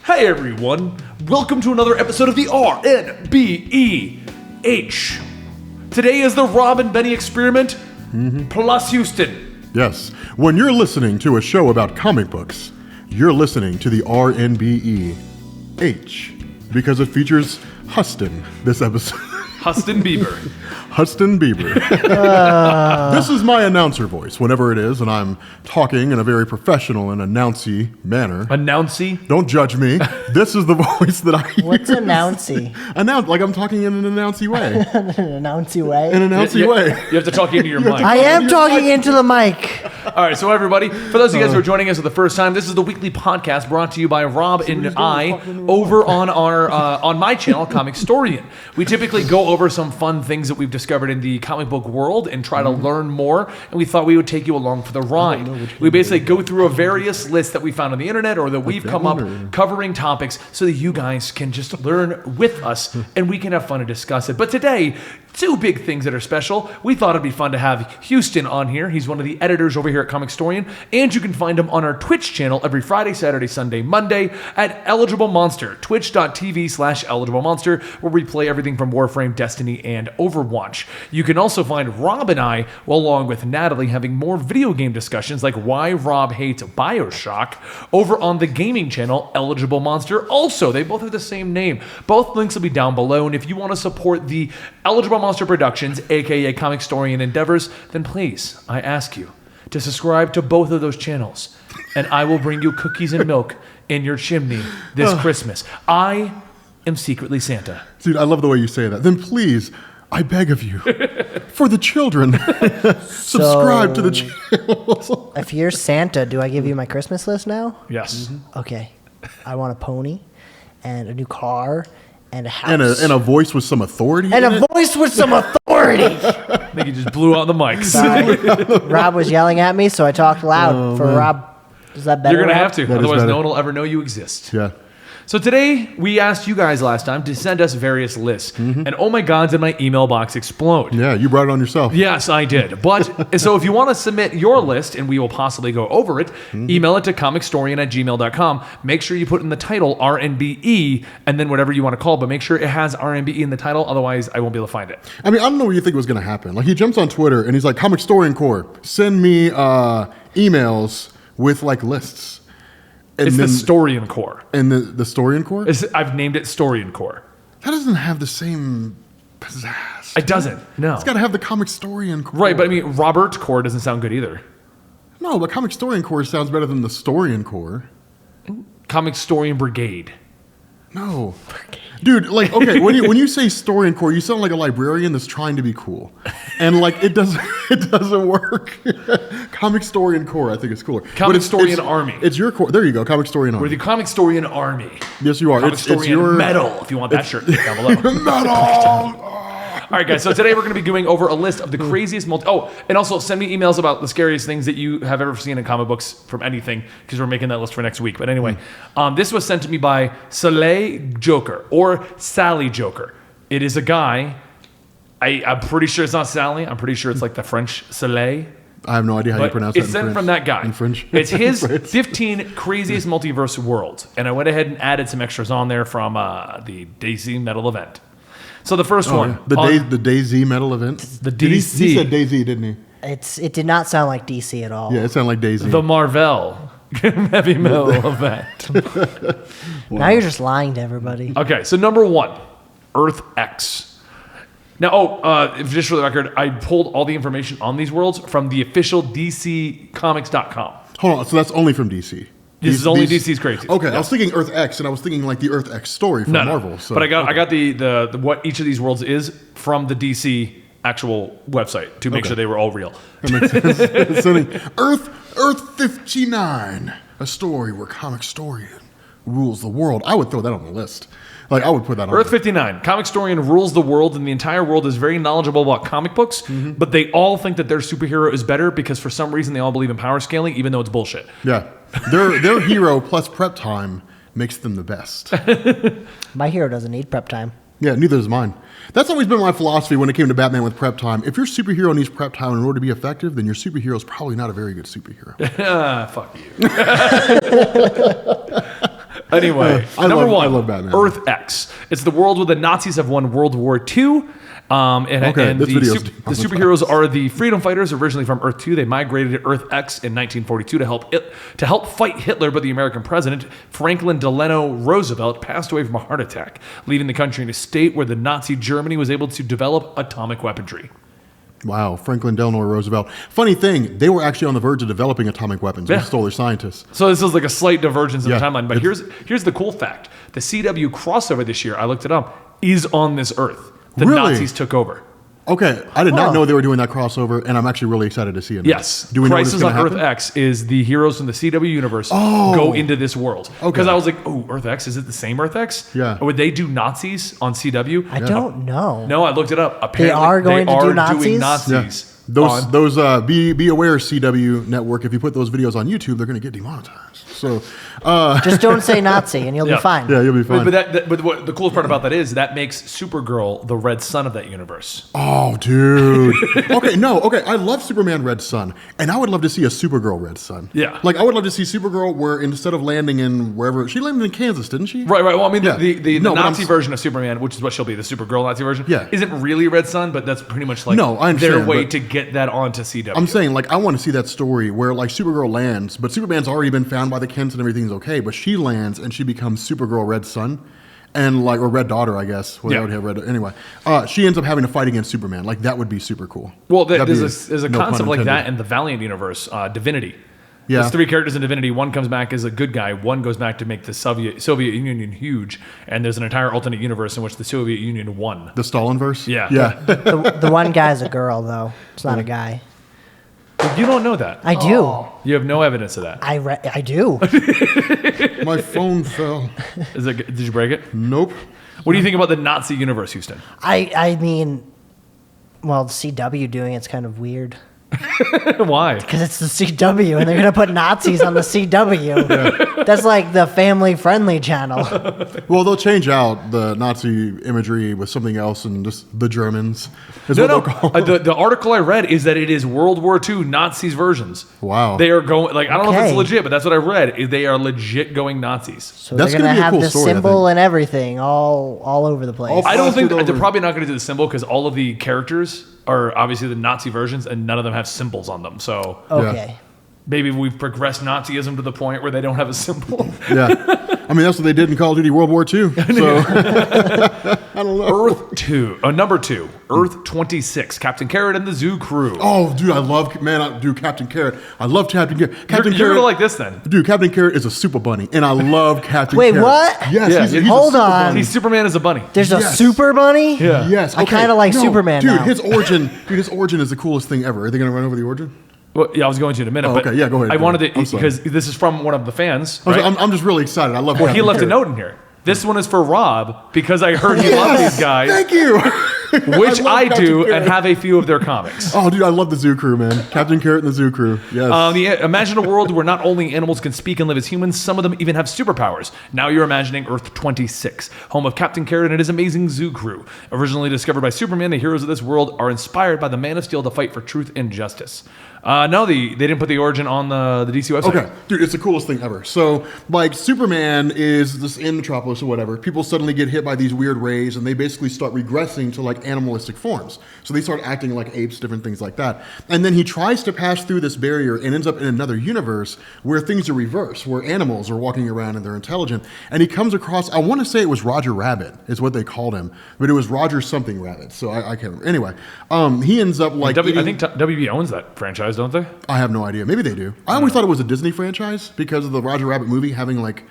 Hey everyone, welcome to another episode of the RnBe. Today is the Rob and Benny experiment plus Houston. Yes, when you're listening to a show about comic books, you're listening to the RnBe because it features Huston this episode. Huston Bieber. Huston Bieber. This is my announcer voice, whenever it is, and I'm talking in a very professional and announcy manner. Announcy? Don't judge me. This is the voice that I use. What's announcy? Like I'm talking in an announcy way. An announcy way? In an announcy way. You have to talk into your mic. I am talking into the mic. All right, so everybody, for those of you guys who are joining us for the first time, this is the weekly podcast brought to you by Rob and I over on our on my channel, Comicstorian. We typically go over some fun things that we've discovered in the comic book world and try to learn more, and we thought we would take you along for the ride. We basically go through a various lists that we found on the internet or that we've come up covering topics so that you guys can just learn with us and we can have fun and discuss it. But today, two big things that are special. We thought it'd be fun to have Houston on here. He's one of the editors over here at Comicstorian, and you can find him on our Twitch channel every Friday, Saturday, Sunday, Monday at Eligible Monster, twitch.tv/Eligible Monster, where we play everything from Warframe, Destiny, and Overwatch. You can also find Rob and I, along with Natalie, having more video game discussions like why Rob hates BioShock over on the gaming channel, Eligible Monster. Also, they both have the same name. Both links will be down below, and if you want to support the Eligible Monster Productions, aka Comicstorian endeavors, then please, I ask you to subscribe to both of those channels, and I will bring you cookies and milk in your chimney this Christmas. I am secretly Santa. Dude, I love the way you say that. Then please, I beg of you, for the children, subscribe to the channel. If you're Santa, do I give you my Christmas list now? Yes. Okay. I want a pony and a new car and a house. And a voice with some authority And in a it. voice with some authority. I think you just blew out the mics. Sorry. Rob was yelling at me, so I talked loud for Rob. Is that better? You're going to Rob? have to, That is otherwise better. no one will ever know you exist. Yeah. So today, we asked you guys last time to send us various lists. And oh my God, did my email box explode. Yeah, you brought it on yourself. Yes, I did. But so if you want to submit your list, and we will possibly go over it, email it to comicstorian@gmail.com. Make sure you put in the title RnBe, and then whatever you want to call it, but make sure it has RnBe in the title, otherwise I won't be able to find it. I mean, I don't know what you think was going to happen. Like, he jumps on Twitter, and he's like, Comicstorian Core, send me emails with, like, lists. And It's then, the Storian Core. And the Storian Core? I've named it Storian Core. That doesn't have the same pizzazz. It doesn't, no. It's got to have the Comicstorian Core. Right, but I mean, Robert Core doesn't sound good either. No, but Comicstorian Core sounds better than the Storian Core. Comicstorian Brigade. No. Dude, like, okay, when you say Storian Core, you sound like a librarian that's trying to be cool. And, like, it doesn't work. Comicstorian Core, I think it's cooler. Comicstorian Army. It's your core. There you go, Comicstorian Army. We're the Comicstorian Army. Yes, you are. Comicstorian It's your Metal, if you want that shirt down below. Metal! All right, guys, so today we're going to be going over a list of the craziest and also send me emails about the scariest things that you have ever seen in comic books from anything, because we're making that list for next week. But anyway, this was sent to me by Soleil Joker, or Sally Joker. It is a guy. I'm pretty sure it's not Sally. I'm pretty sure it's like the French Soleil. I have no idea how you pronounce that It's sent from that guy. In French. It's his 15 craziest multiverse worlds. And I went ahead and added some extras on there from the DC Metal event. So the first one. Yeah. The DayZ Metal event. The DC. He said DayZ, didn't he? It did not sound like DC at all. Yeah, it sounded like DayZ. The Marvel Heavy Metal event. Now you're just lying to everybody. Okay, so number one, Earth X. Now, just for the record, I pulled all the information on these worlds from the official DCComics.com. Hold on, so that's only from DC. This is only DC's crazy. Okay, Yeah. I was thinking Earth X, and I was thinking like the Earth X story from Marvel. So, but I got the what each of these worlds is from the DC actual website to make sure they were all real. That makes sense. Sending Earth 59, a story where Comicstorian rules the world. I would throw that on the list. Like, I would put that on Earth 59. Comicstorian rules the world, and the entire world is very knowledgeable about comic books, but they all think that their superhero is better because for some reason they all believe in power scaling, even though it's bullshit. Yeah. Their hero plus prep time makes them the best. My hero doesn't need prep time. Yeah, neither does mine. That's always been my philosophy when it came to Batman with prep time. If your superhero needs prep time in order to be effective, then your superhero is probably not a very good superhero. Fuck you. Anyway, I number one, I love Batman. Earth X. It's the world where the Nazis have won World War II. And this the, video's the superheroes are the freedom fighters originally from Earth 2. They migrated to Earth X in 1942 to help fight Hitler, but the American president, Franklin Delano Roosevelt, passed away from a heart attack, leaving the country in a state where the Nazi Germany was able to develop atomic weaponry. Wow, Franklin Delano Roosevelt. Funny thing, they were actually on the verge of developing atomic weapons. Yeah. We stole their scientists. So this is like a slight divergence in Yeah. the timeline. But here's the cool fact. The CW crossover this year, I looked it up, is on this Earth. The Really? Nazis took over. Okay, I did Huh. not know they were doing that crossover, and I'm actually really excited to see it. now. Yes. Do we know when it's Crisis going on to Earth happen? X is the heroes from the CW universe go into this world. Okay. Because I was like, oh, Earth X, is it the same Earth X? Yeah. Or would they do Nazis on CW? I don't know. No, I looked it up. Apparently, are going to do doing Nazis? Nazis. Yeah. Those be aware CW network. If you put those videos on YouTube, they're going to get demonetized. So Just don't say Nazi and you'll Yeah. be fine. yeah, you'll be fine. But what the coolest part about that is that makes Supergirl the red sun of that universe. Oh, dude. Okay. I love Superman Red Sun, and I would love to see a Supergirl Red Sun. Yeah. Like I would love to see Supergirl where instead of landing in wherever she landed in Kansas, didn't she? Right. Well, I mean, Yeah. the No, but Nazi I'm- version of Superman, which is what she'll be, the Supergirl Nazi version, Yeah. isn't really Red Sun, but that's pretty much like No, I their understand, way but- to get that onto CW. I'm saying, like, I want to see that story where, like, Supergirl lands, but Superman's already been found by the Kents and everything's okay, but she lands and she becomes Supergirl Red Sun, and, like, or Red Daughter, I guess. Well, Yeah. they would have Red. Anyway, she ends up having to fight against Superman. Like, that would be super cool. Well, That'd there's be a no pun concept like intended. that in the Valiant universe, Divinity. Yeah. There's 3 characters in Divinity. One comes back as a good guy. One goes back to make the Soviet Union huge. And there's an entire alternate universe in which the Soviet Union won. The Stalinverse? Yeah. Yeah. The one guy's a girl, though. It's not a guy. You don't know that. I do. You have no evidence of that. I do. My phone fell. Did you break it? Nope. What do you think about the Nazi universe, Houston? I mean, well, the CW doing it's kind of weird. Why? Because it's the CW and they're going to put Nazis on the CW. That's like the family-friendly channel. Well, they'll change out the Nazi imagery with something else and just the Germans. Is No, what they'll call it. the article I read is that it is World War II Nazis versions. Wow. They are going, like, I don't know if it's Okay. legit, but that's what I read. They are legit going Nazis. So That's they're going gonna to be a have cool the story, I symbol think. and everything all over the place. I don't think Plastered they're over. probably not going to do the symbol because all of the characters are obviously the Nazi versions and none of them have symbols on them. So Okay. maybe we've progressed Nazism to the point where they don't have a symbol. Yeah. I mean, that's what they did in Call of Duty World War II. So, I don't know. Number 2, Earth 26, Captain Carrot and the Zoo Crew. Oh, dude, I love, dude, Captain Carrot. I love Captain Carrot. Captain You're Carrot. going to like this then. Dude, Captain Carrot is a super bunny, and I love Captain Wait, Carrot. what? Yes, Yeah, he's a hold super on. bunny. He's Superman as a bunny. There's a Yes. super bunny? Yeah. Yes, I okay. kinda like No, Superman dude, now. his origin is the coolest thing ever. Are they going to run over the origin? Well, yeah, I was going to in a minute. Oh, but okay, yeah, go ahead, I go wanted ahead. to, I'm sorry. because this is from one of the fans. I was- Right? I'm just really excited. I love Well, he Captain left a Carrot. note in here. This one is for Rob because I heard he loved these guys, Thank you. which love I Captain do, Carrot. and have a few of their comics. Oh, dude, I love the Zoo Crew, man. Captain Carrot and the Zoo Crew. Yes. Imagine a world where not only animals can speak and live as humans, some of them even have superpowers. Now you're imagining Earth 26, home of Captain Carrot and his amazing Zoo Crew. Originally discovered by Superman, the heroes of this world are inspired by the Man of Steel to fight for truth and justice. No, they didn't put the origin on the DC website. Okay, dude, it's the coolest thing ever. So, like, Superman is this in Metropolis or whatever. People suddenly get hit by these weird rays, and they basically start regressing to like animalistic forms. So they start acting like apes, different things like that. And then he tries to pass through this barrier and ends up in another universe where things are reversed, where animals are walking around and they're intelligent. And he comes across, I want to say it was Roger Rabbit, is what they called him, but it was Roger something Rabbit. So I can't remember. Anyway, he ends up like. I eating- think WB owns that franchise, don't they? I have no idea. Maybe they do. I always thought it was a Disney franchise because of the Roger Rabbit movie having like.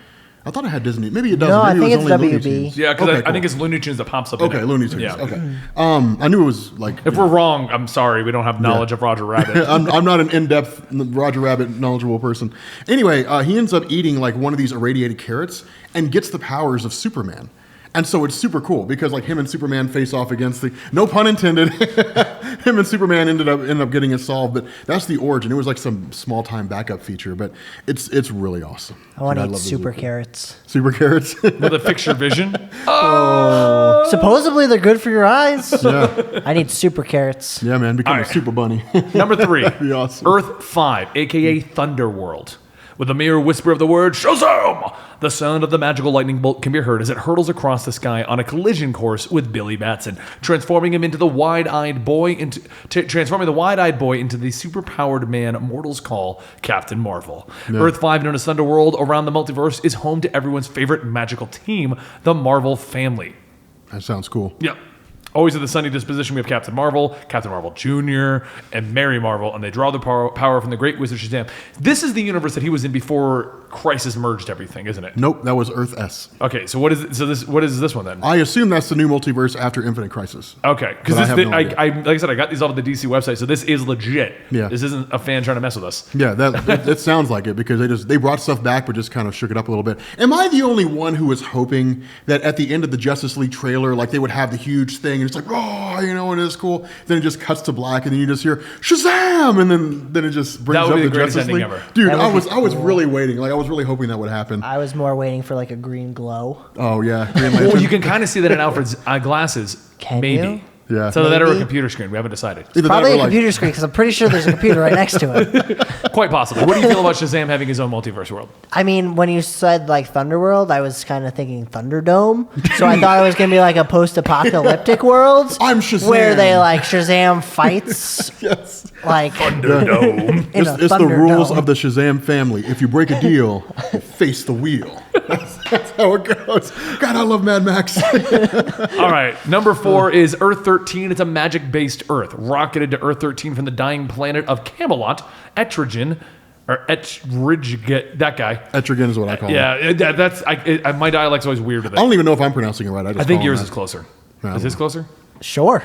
I thought it had Disney. Maybe it doesn't. No, I Maybe think it was it's only Looney WB. Tunes. Yeah, because Okay, I cool. think it's Looney Tunes that pops up in Okay, it. Looney Tunes. Yeah. Okay. I knew it was like. If we're wrong, I'm sorry. We don't have knowledge of Roger Rabbit. I'm not an in-depth Roger Rabbit knowledgeable person. Anyway, he ends up eating like one of these irradiated carrots and gets the powers of Superman. And so it's super cool because like him and Superman face off against the, no pun intended, him and Superman ended up getting it solved. But that's the origin. It was like some small time backup feature, but it's really awesome. I want to And eat love the super Zoo. carrots. Super carrots. With a fixture vision. Supposedly they're good for your eyes. yeah, I need super carrots. yeah, man, become All a right. super bunny. Number 3, be awesome. Earth 5, aka Thunderworld. With a mere whisper of the word Shazam, the sound of the magical lightning bolt can be heard as it hurtles across the sky on a collision course with Billy Batson, transforming him into the wide-eyed boy into the superpowered man mortals call Captain Marvel. Yeah. Earth 5, known as Thunderworld, around the multiverse, is home to everyone's favorite magical team, the Marvel family. That sounds cool. Yep. Always at the sunny disposition, we have Captain Marvel Jr., and Mary Marvel, and they draw their power from the great wizard Shazam. This is the universe that he was in before Crisis merged everything, isn't it? Nope, that was Earth S. Okay, so what is this one then? I assume that's the new multiverse after Infinite Crisis. Okay, because like I said, I got these off of the DC website, so this is legit. Yeah. This isn't a fan trying to mess with us. Yeah, that sounds like it, because they brought stuff back but just kind of shook it up a little bit. Am I the only one who was hoping that at the end of the Justice League trailer, like they would have the huge thing and it's like, oh, you know, it is cool. Then it just cuts to black and then you just hear Shazam, and then it just brings up the Justice League. Ever. Dude, I was really waiting. Like I was really hoping that would happen. I was more waiting for like a green glow. Oh yeah. Well, you can kind of see that in Alfred's glasses. Can maybe. You? Yeah. So that or a computer screen. We haven't decided. Either probably a computer screen because I'm pretty sure there's a computer right next to it. Quite possibly. What do you feel about Shazam having his own multiverse world? I mean, when you said like Thunderworld, I was kind of thinking Thunderdome. So I thought it was going to be like a post-apocalyptic world. I'm Shazam. Where they like Shazam fights. Yes. Like Thunderdome. It's the rules of the Shazam family. If you break a deal, you face the wheel. That's how it goes. God, I love Mad Max. All right, number 4 is Earth 13. It's a magic-based Earth, rocketed to Earth 13 from the dying planet of Camelot, Etrigan, or Etrigan, that guy. Etrigan is what I call him. Yeah, that's my dialect's always weird with it. I don't even know if I'm pronouncing it right. I think yours is closer. Is his closer? Sure.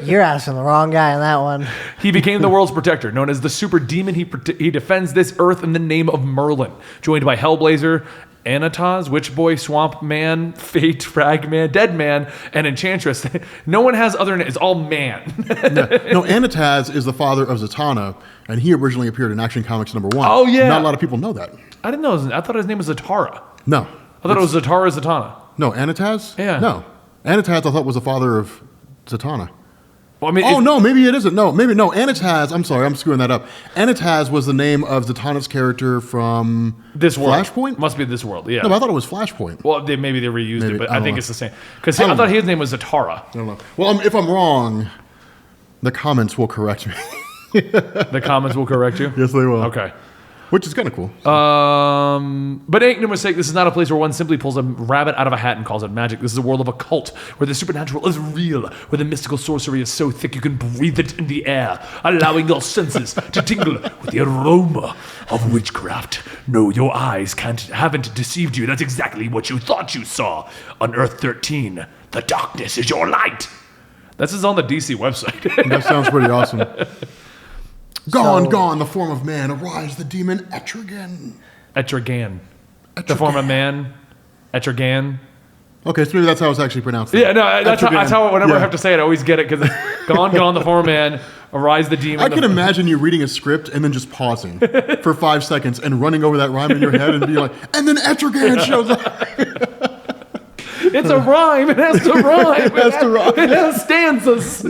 You're asking the wrong guy on that one. He became the world's protector. Known as the Super Demon, he defends this Earth in the name of Merlin. Joined by Hellblazer, Anataz, Witch Boy, Swamp Man, Fate, Fragman, Dead Man, and Enchantress. No one has other names. It's all man. No, Anataz is the father of Zatanna, and he originally appeared in Action Comics #1. Oh, yeah. Not a lot of people know that. I didn't know. I thought his name was Zatara. No. I thought it was Zatara Zatanna. No, Anataz? Yeah. No. Anataz I thought was the father of Zatanna. Well, I mean, no, maybe it isn't. No, maybe no. Anataz. I'm sorry, I'm screwing that up. Anataz was the name of Zatanna's character from this world. Flashpoint. Must be this world. Yeah. No, but I thought it was Flashpoint. Well, maybe they reused it, but I think know. it's the same. Because I thought his name was Zatara. I don't know. Well, if I'm wrong, the comments will correct me. The comments will correct you. Yes, they will. Okay. Which is kind of cool. But make no mistake, this is not a place where one simply pulls a rabbit out of a hat and calls it magic. This is a world of occult, where the supernatural is real, where the mystical sorcery is so thick you can breathe it in the air, allowing your senses to tingle with the aroma of witchcraft. No, your eyes haven't deceived you. That's exactly what you thought you saw. On Earth 13, the darkness is your light. This is on the DC website. That sounds pretty awesome. Gone, the form of man. Arise, the demon Etrigan. Etrigan. The form of man. Etrigan. Okay, so maybe that's how it's actually pronounced. Yeah, no, that's how whenever I have to say it, I always get it, because it's gone, the form of man. Arise, the demon. I can imagine you reading a script and then just pausing for 5 seconds and running over that rhyme in your head and being like, and then Etrigan shows up. It's a rhyme. It has to rhyme. It has stanzas.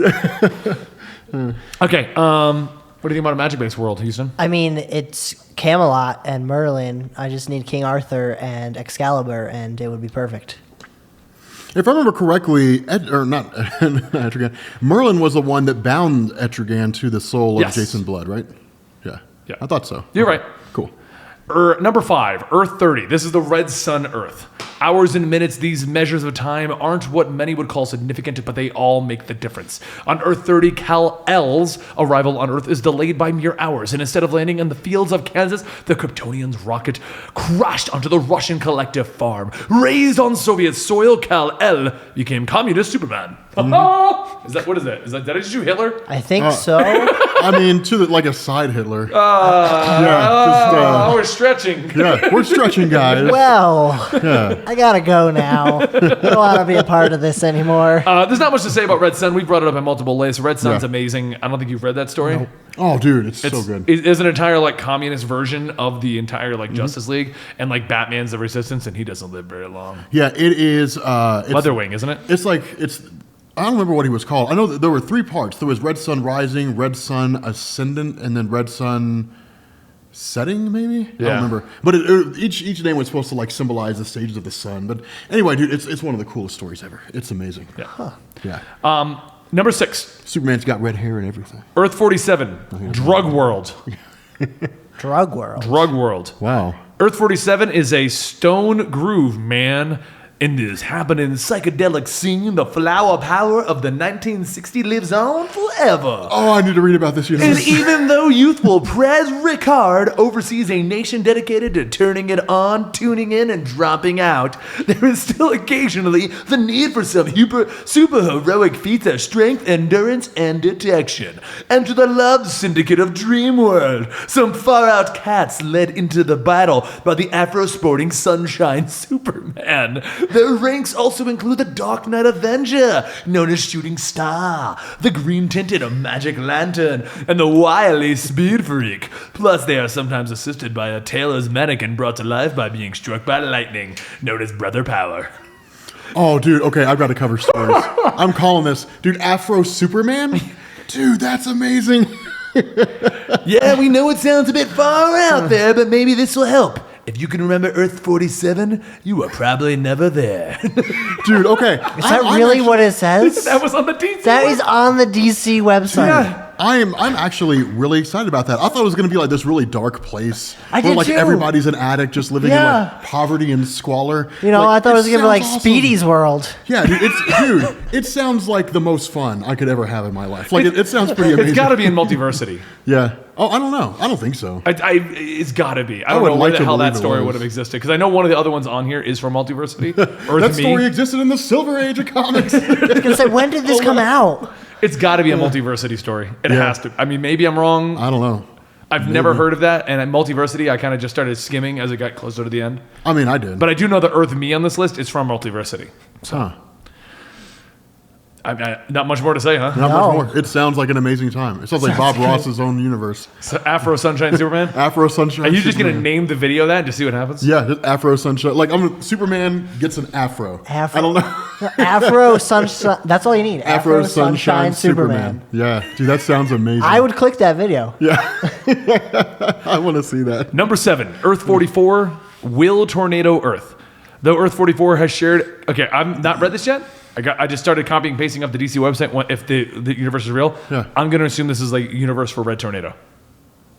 Okay, what do you think about a magic-based world, Houston? I mean, it's Camelot and Merlin. I just need King Arthur and Excalibur, and it would be perfect. If I remember correctly, Etrigan, Merlin was the one that bound Etrigan to the soul of Jason Blood, right? Yeah. I thought so. You're right. Cool. Number 5, Earth 30. This is the Red Sun Earth. Hours and minutes, these measures of time aren't what many would call significant, but they all make the difference. On Earth 30, Kal-El's arrival on Earth is delayed by mere hours, and instead of landing in the fields of Kansas, the Kryptonian's rocket crashed onto the Russian collective farm. Raised on Soviet soil, Kal-El became communist Superman. What is that? Did I just shoot Hitler? I think so. I mean, like a side Hitler. We're stretching. Yeah, we're stretching, guys. Well, I gotta go now. I don't want to be a part of this anymore. There's not much to say about Red Sun. We brought it up in multiple lists. Red Sun's amazing. I don't think you've read that story. Nope. Oh, dude, it's so good. It's an entire communist version of the entire Justice League, and Batman's the Resistance, and he doesn't live very long. Yeah, it is. Leatherwing, isn't it? It's. I don't remember what he was called. I know that there were 3 parts. There was Red Sun Rising, Red Sun Ascendant, and then Red Sun setting, maybe? I Yeah. don't remember. But each name was supposed to like symbolize the stages of the sun. But anyway, dude, it's one of the coolest stories ever. It's amazing. Yeah. Yeah. Number 6, Superman's got red hair and everything. Earth 47, Drug World. Drug world. Drug World. Wow. Earth 47 is a stone groove, man. In this happening psychedelic scene, the flower power of the 1960 lives on forever. Oh, I need to read about this And universe. even though youthful Prez Ricard oversees a nation dedicated to turning it on, tuning in, and dropping out, there is still occasionally the need for some super heroic feats of strength, endurance, and detection. Enter the love syndicate of Dreamworld, some far-out cats led into the battle by the Afro-sporting Sunshine Superman. Their ranks also include the Dark Knight Avenger, known as Shooting Star, the green-tinted Magic Lantern, and the wily Speed Freak. Plus, they are sometimes assisted by a tailor's mannequin brought to life by being struck by lightning, known as Brother Power. Oh, dude. Okay, I've got to cover stories. I'm calling this. Dude, Afro Superman? Dude, that's amazing. Yeah, we know it sounds a bit far out there, but maybe this will help. If you can remember Earth 47, you were probably never there. Dude, okay. Is that really what it says? That was on the DC. That is on the DC website. Yeah. I'm actually really excited about that. I thought it was going to be like this really dark place I where did like too. everybody's an addict just living in Yeah. like poverty and squalor. You know, Like, I thought it was going to be like sounds awesome. Speedy's World. Yeah, dude, it sounds like the most fun I could ever have in my life. Like it sounds pretty amazing. It's got to be in Multiversity. Yeah. Oh, I don't know. I don't think so. It's got to be. I don't would know where like the to hell that believe it story was. would have existed, because I know one of the other ones on here is from Multiversity. Earth That Me. story existed in the Silver Age of comics. I was going to say, when did this come out? It's got to be a Multiversity story. It Yeah. has to. I mean, maybe I'm wrong. I don't know. I've never heard of that. And at Multiversity, I kind of just started skimming as it got closer to the end. I mean, I did. But I do know the Earth Me on this list is from Multiversity. Huh. Not much more to say, huh? Not No. much more. It sounds like an amazing time. It sounds like Bob Ross's own universe. So Afro Sunshine Superman. Afro Sunshine. Are you just gonna Superman. name the video that and just see what happens? Yeah, just Afro Sunshine. Like Superman gets an afro. Afro. I don't know. Afro Sunshine. That's all you need. Afro Sunshine Superman. Yeah, dude, that sounds amazing. I would click that video. Yeah, I want to see that. Number 7, Earth 44, Will Tornado Earth. Though Earth 44 has shared. Okay, I've not read this yet. I just started copying and pasting up the DC website. If the universe is real, Yeah. I'm going to assume this is like universe for Red Tornado.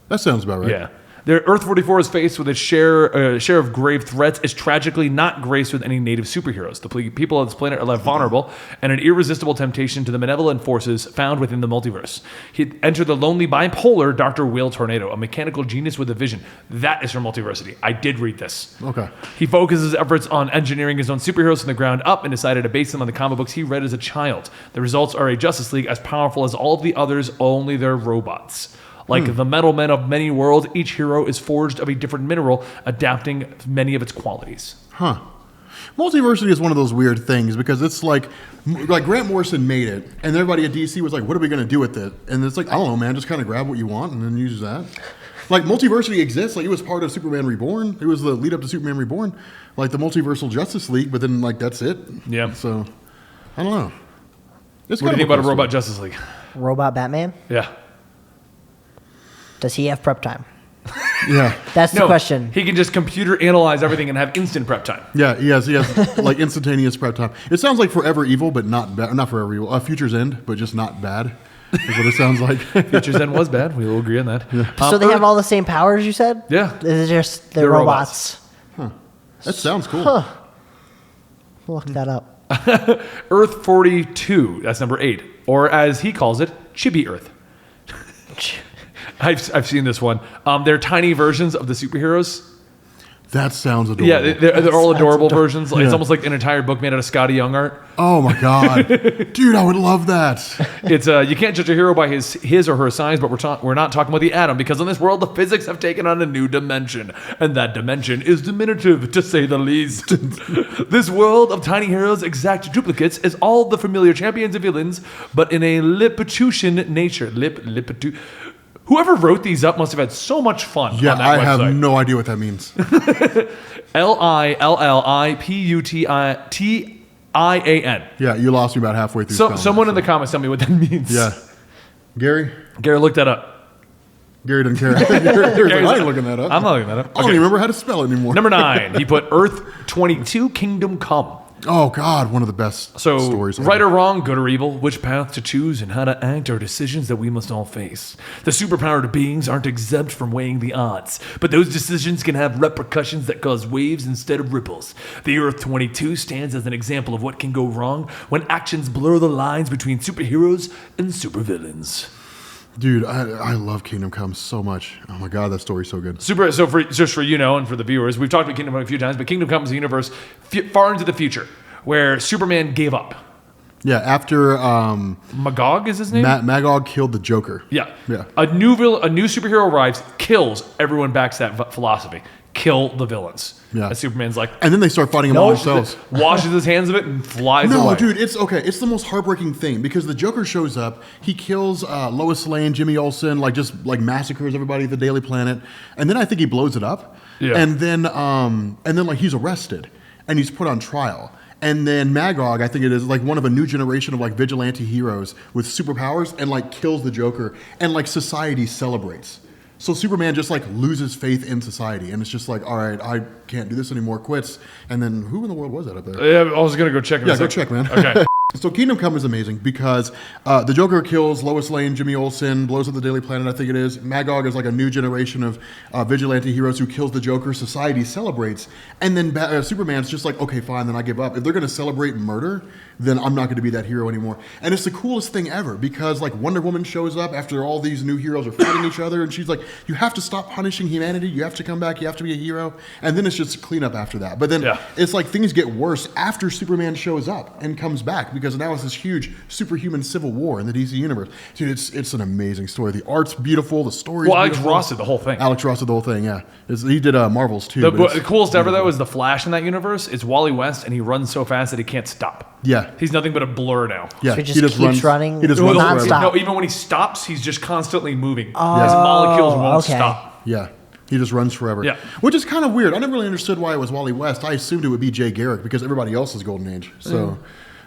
That sounds about right. Yeah. Their Earth 44 is faced with its share of grave threats. Is tragically not graced with any native superheroes. The people of this planet are left vulnerable and an irresistible temptation to the malevolent forces found within the multiverse. He entered the lonely bipolar Dr. Will Tornado, a mechanical genius with a vision. That is from Multiversity. I did read this. Okay. He focuses his efforts on engineering his own superheroes from the ground up and decided to base them on the comic books he read as a child. The results are a Justice League as powerful as all of the others, only they're robots. Like the metal men of many worlds, each hero is forged of a different mineral, adapting many of its qualities. Huh. Multiversity is one of those weird things because it's like Grant Morrison made it, and everybody at DC was like, "What are we going to do with it?" And it's like, I don't know, man. Just kind of grab what you want and then use that. Like Multiversity exists. Like it was part of Superman Reborn. It was the lead up to Superman Reborn, like the Multiversal Justice League. But then like that's it. Yeah. So I don't know. It's What do you kind think of about a Robot Justice League? Robot Batman? Yeah. Does he have prep time? Yeah. That's the question. He can just computer analyze everything and have instant prep time. Yeah, he has like instantaneous prep time. It sounds like Forever Evil, but not bad. Not Forever Evil. Future's End, but just not bad. Is what it sounds like. Future's End was bad. We will agree on that. So they have all the same powers, you said? Yeah. Is it just they're They're robots? That sounds cool. Huh. Look that up. Earth 42, that's number 8. Or as he calls it, Chibi Earth. I've seen this one. They're tiny versions of the superheroes. That sounds adorable. Yeah, they're all adorable versions. It's Yeah. almost like an entire book made out of Scotty Young art. Oh my god, dude, I would love that. It's you can't judge a hero by his or her size, but we're not talking about the atom, because in this world the physics have taken on a new dimension, and that dimension is diminutive, to say the least. This world of tiny heroes, exact duplicates, is all the familiar champions and villains, but in a Lilliputian nature. Whoever wrote these up must have had so much fun Yeah, on that I website. have no idea what that means. Lilliputian. Yeah, you lost me about halfway through. So someone in the comments tell me what that means. Yeah, Gary. Gary, look that up. Gary doesn't care. Gary's like, I ain't looking that up. I'm not looking that up. I don't even remember how to spell it anymore. Number 9, he put Earth 22, Kingdom Come. Oh, God, one of the best stories ever. Right or wrong, good or evil, which path to choose and how to act are decisions that we must all face. The superpowered beings aren't exempt from weighing the odds, but those decisions can have repercussions that cause waves instead of ripples. The Earth 22 stands as an example of what can go wrong when actions blur the lines between superheroes and supervillains. Dude, I love Kingdom Come so much. Oh my God, that story's so good. Just for and for the viewers, we've talked about Kingdom Come a few times, but Kingdom Come is a universe far into the future where Superman gave up. Yeah, after Magog is his name? Magog killed the Joker. Yeah. Yeah. A new superhero arrives, kills, everyone backs that philosophy. Kill the villains. Yeah. And Superman's like, and then they start fighting among themselves. Washes his hands of it and flies away. No, dude, it's okay. It's the most heartbreaking thing because the Joker shows up, he kills Lois Lane, Jimmy Olsen, just massacres everybody at the Daily Planet, and then I think he blows it up. Yeah. And then he's arrested and he's put on trial. And then Magog, I think it is one of a new generation of vigilante heroes with superpowers and kills the Joker and society celebrates. So Superman just loses faith in society and it's just all right, I can't do this anymore, quits. And then who in the world was that up there? Yeah, I was going to go check. Yeah, go check, man. Okay. So Kingdom Come is amazing because the Joker kills Lois Lane, Jimmy Olsen, blows up the Daily Planet, I think it is. Magog is a new generation of vigilante heroes who kills the Joker. Society celebrates. And then Superman's just okay, fine, then I give up. If they're going to celebrate murder, then I'm not going to be that hero anymore. And it's the coolest thing ever because Wonder Woman shows up after all these new heroes are fighting each other and she's like, you have to stop punishing humanity. You have to come back. You have to be a hero. And then it's just cleanup after that. But then it's things get worse after Superman shows up and comes back because now it's this huge superhuman civil war in the DC universe. Dude, it's an amazing story. The art's beautiful. The story's beautiful. Alex Ross did the whole thing. Alex Ross did the whole thing, yeah. He did Marvels too. The coolest ever, though, is the Flash in that universe. It's Wally West, and he runs so fast that he can't stop. Yeah. He's nothing but a blur now. Yeah. So he just keeps running He just runs nonstop. forever. No, even when he stops, he's just constantly moving. His molecules won't stop. Yeah. He just runs forever. Yeah. Which is kind of weird. I never really understood why it was Wally West. I assumed it would be Jay Garrick because everybody else is Golden Age. So,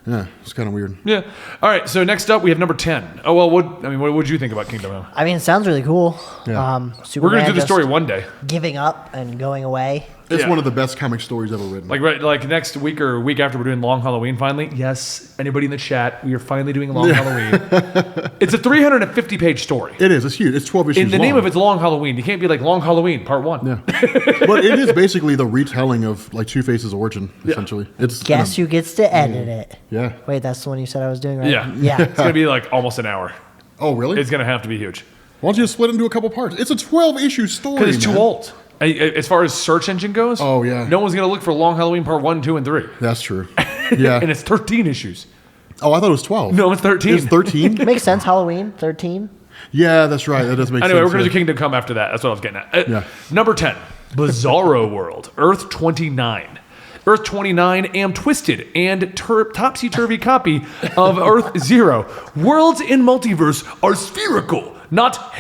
yeah, it's kind of weird. Yeah. All right, so next up, we have number 10. Oh, well, what did you think about Kingdom Come? I mean, it sounds really cool. Yeah. Superman We're going to do the just story one day. giving up and going away. It's one of the best comic stories ever written. Like next week or week after we're doing Long Halloween finally. Yes, anybody in the chat, we are finally doing Long Halloween. It's a 350-page story. It is. It's huge. It's 12 issues long. In the name of it's Long Halloween. You can't be like Long Halloween, part 1. Yeah. But it is basically the retelling of Two-Face's origin, essentially. Guess who gets to edit it? Yeah. Wait, that's the one you said I was doing, right? Yeah. Yeah. It's going to be almost an hour. Oh, really? It's going to have to be huge. Why don't you just split it into a couple parts? It's a 12-issue story. Because it's too old. As far as search engine goes, oh yeah, no one's going to look for Long Halloween Part 1, 2, and 3. That's true. Yeah. And it's 13 issues. Oh, I thought it was 12. No, it's 13. It's 13? Makes sense. Halloween, 13. Yeah, that's right. That does make sense. Anyway, we're going to do Kingdom Come after that. That's what I was getting at. Yeah. Number 10, Bizarro World, Earth 29. Earth 29 am twisted and topsy-turvy copy of Earth 0. Worlds in Multiverse are spherical, not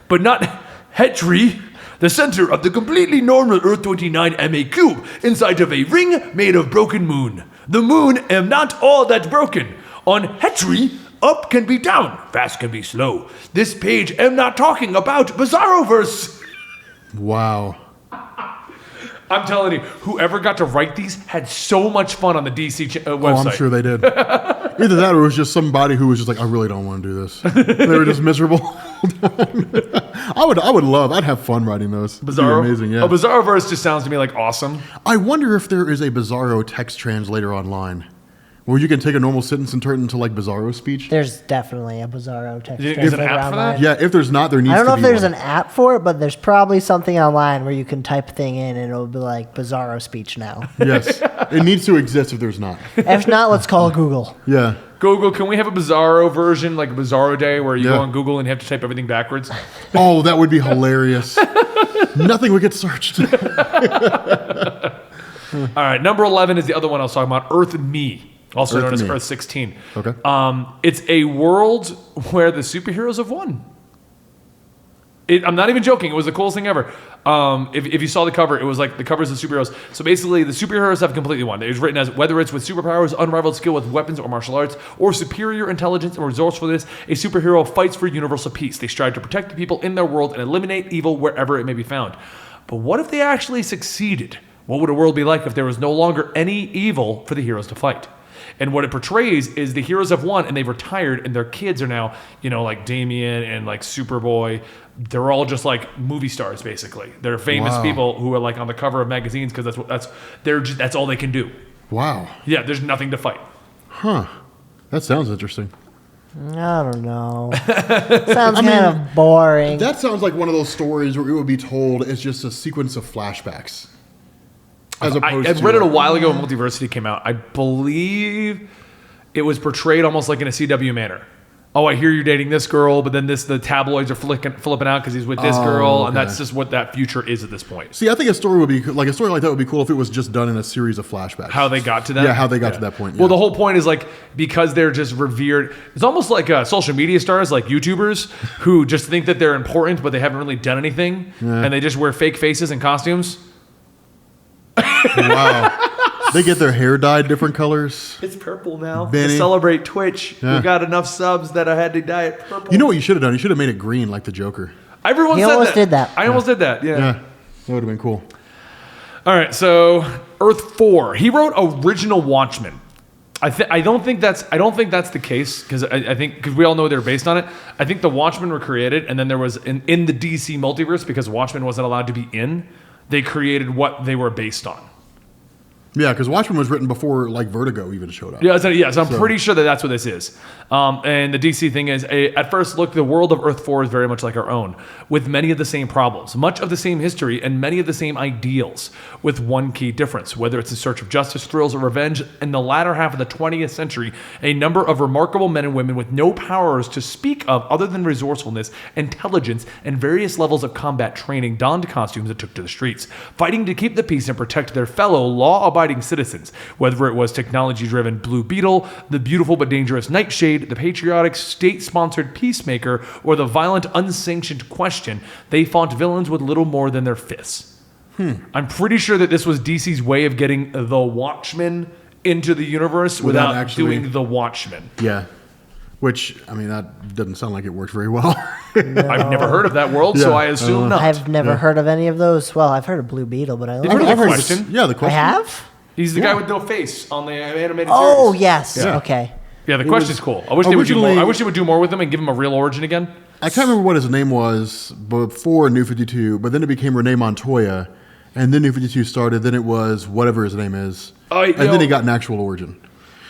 but not hetry. The center of the completely normal Earth 29 am a cube inside of a ring made of broken moon. The moon am not all that broken. On hetry, up can be down, fast can be slow. This page am not talking about Bizarroverse. Wow. I'm telling you, whoever got to write these had so much fun on the DC website. Oh, I'm sure they did. Either that or it was just somebody who was just like, I really don't want to do this. They were just miserable. I'd have fun writing those. Bizarro? Amazing, yeah. Oh, Bizarroverse just sounds to me like awesome. I wonder if there is a Bizarro text translator online where you can take a normal sentence and turn it into Bizarro speech. There's definitely a Bizarro text. Is there an app for that? Yeah, if there's not, there needs to be I don't know if there's one. an app for it, but there's probably something online where you can type a thing in and it'll be like Bizarro speech now. Yes. It needs to exist if there's not. If not, let's call Google. Yeah. Google, can we have a Bizarro version, like a Bizarro Day, where you go on Google and you have to type everything backwards? Oh, that would be hilarious. Nothing would get searched. All right, number 11 is the other one I was talking about, RnBe. Also known as Earth 16. Okay. It's a world where the superheroes have won. I'm not even joking. It was the coolest thing ever. If you saw the cover, it was like the covers of superheroes. So basically, the superheroes have completely won. It was written as whether it's with superpowers, unrivaled skill with weapons or martial arts, or superior intelligence and resourcefulness, a superhero fights for universal peace. They strive to protect the people in their world and eliminate evil wherever it may be found. But what if they actually succeeded? What would a world be like if there was no longer any evil for the heroes to fight? And what it portrays is the heroes have won and they've retired and their kids are now, like Damien and like Superboy. They're all just like movie stars, basically. They're famous people who are like on the cover of magazines because that's all they can do. Wow. Yeah, there's nothing to fight. Huh. That sounds interesting. I don't know. Sounds kind of boring. That sounds like one of those stories where it would be told as just a sequence of flashbacks. As opposed I read it a while ago when Multiversity came out. I believe it was portrayed almost like in a CW manner. Oh, I hear you're dating this girl, but then the tabloids are flipping out because he's with this girl, and that's just what that future is at this point. See, I think a story like that would be cool if it was just done in a series of flashbacks. How they got to that? Yeah, how they got to that point. Yeah. Well, the whole point is like because they're just revered. It's almost like social media stars, like YouTubers, who just think that they're important, but they haven't really done anything, and they just wear fake faces and costumes. Wow. They get their hair dyed different colors. It's purple now. Benny. To celebrate Twitch, Yeah. we got enough subs that I had to dye it purple. You know what you should have done? You should have made it green like the Joker. Everyone He said almost did that. I almost did that. Yeah. Yeah. That would have been cool. All right. So Earth 4. He wrote original Watchmen. I don't think that's the case because I think because we all know they're based on it. I think the Watchmen were created and then there was in the DC multiverse because Watchmen wasn't allowed to be in. They created what they were based on. Yeah, because Watchmen was written before like Vertigo even showed up. Yeah, so I'm pretty sure that that's what this is. And the DC thing is, at first look, the world of Earth 4 is very much like our own, with many of the same problems, much of the same history, and many of the same ideals, with one key difference. Whether it's in search of justice, thrills, or revenge, in the latter half of the 20th century, a number of remarkable men and women with no powers to speak of other than resourcefulness, intelligence, and various levels of combat training donned costumes and took to the streets, fighting to keep the peace and protect their fellow law-abiding citizens, whether it was technology-driven Blue Beetle, the beautiful but dangerous Nightshade, the patriotic state-sponsored Peacemaker, or the violent unsanctioned Question, they fought villains with little more than their fists. I'm pretty sure that this was DC's way of getting the Watchmen into the universe without actually doing the Watchmen. Yeah. Which, I mean, that doesn't sound like it worked very well. I've never heard of that world, so Yeah. I assume not. I've never heard of any of those. Well, I've heard of Blue Beetle, but I You've heard of I've the heard Question? Yeah, the I question. have? He's the guy with no face on the animated Oh, series. yes. Yeah. Okay. Yeah, the Question's cool. I wish they would do more. originally- I wish they would do more with him and give him a real origin again. I can't remember what his name was before New 52, but then it became Renee Montoya, and then New 52 started, then it was whatever his name is, and then he got an actual origin.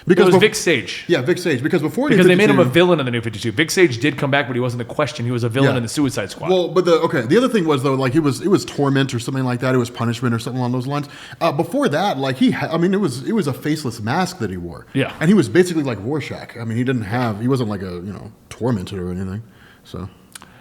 It was bef- Vic Sage. Yeah, Vic Sage, because before Because New they made him a 52 villain in the New 52. Vic Sage did come back, but he wasn't the Question. He was a villain Yeah. in the Suicide Squad. Well, but the other thing was though, like it was torment or something like that. It was punishment or something along those lines. Before that, like it was a faceless mask that he wore. Yeah. and he was basically like Rorschach. I mean, he wasn't like a tormented or anything. So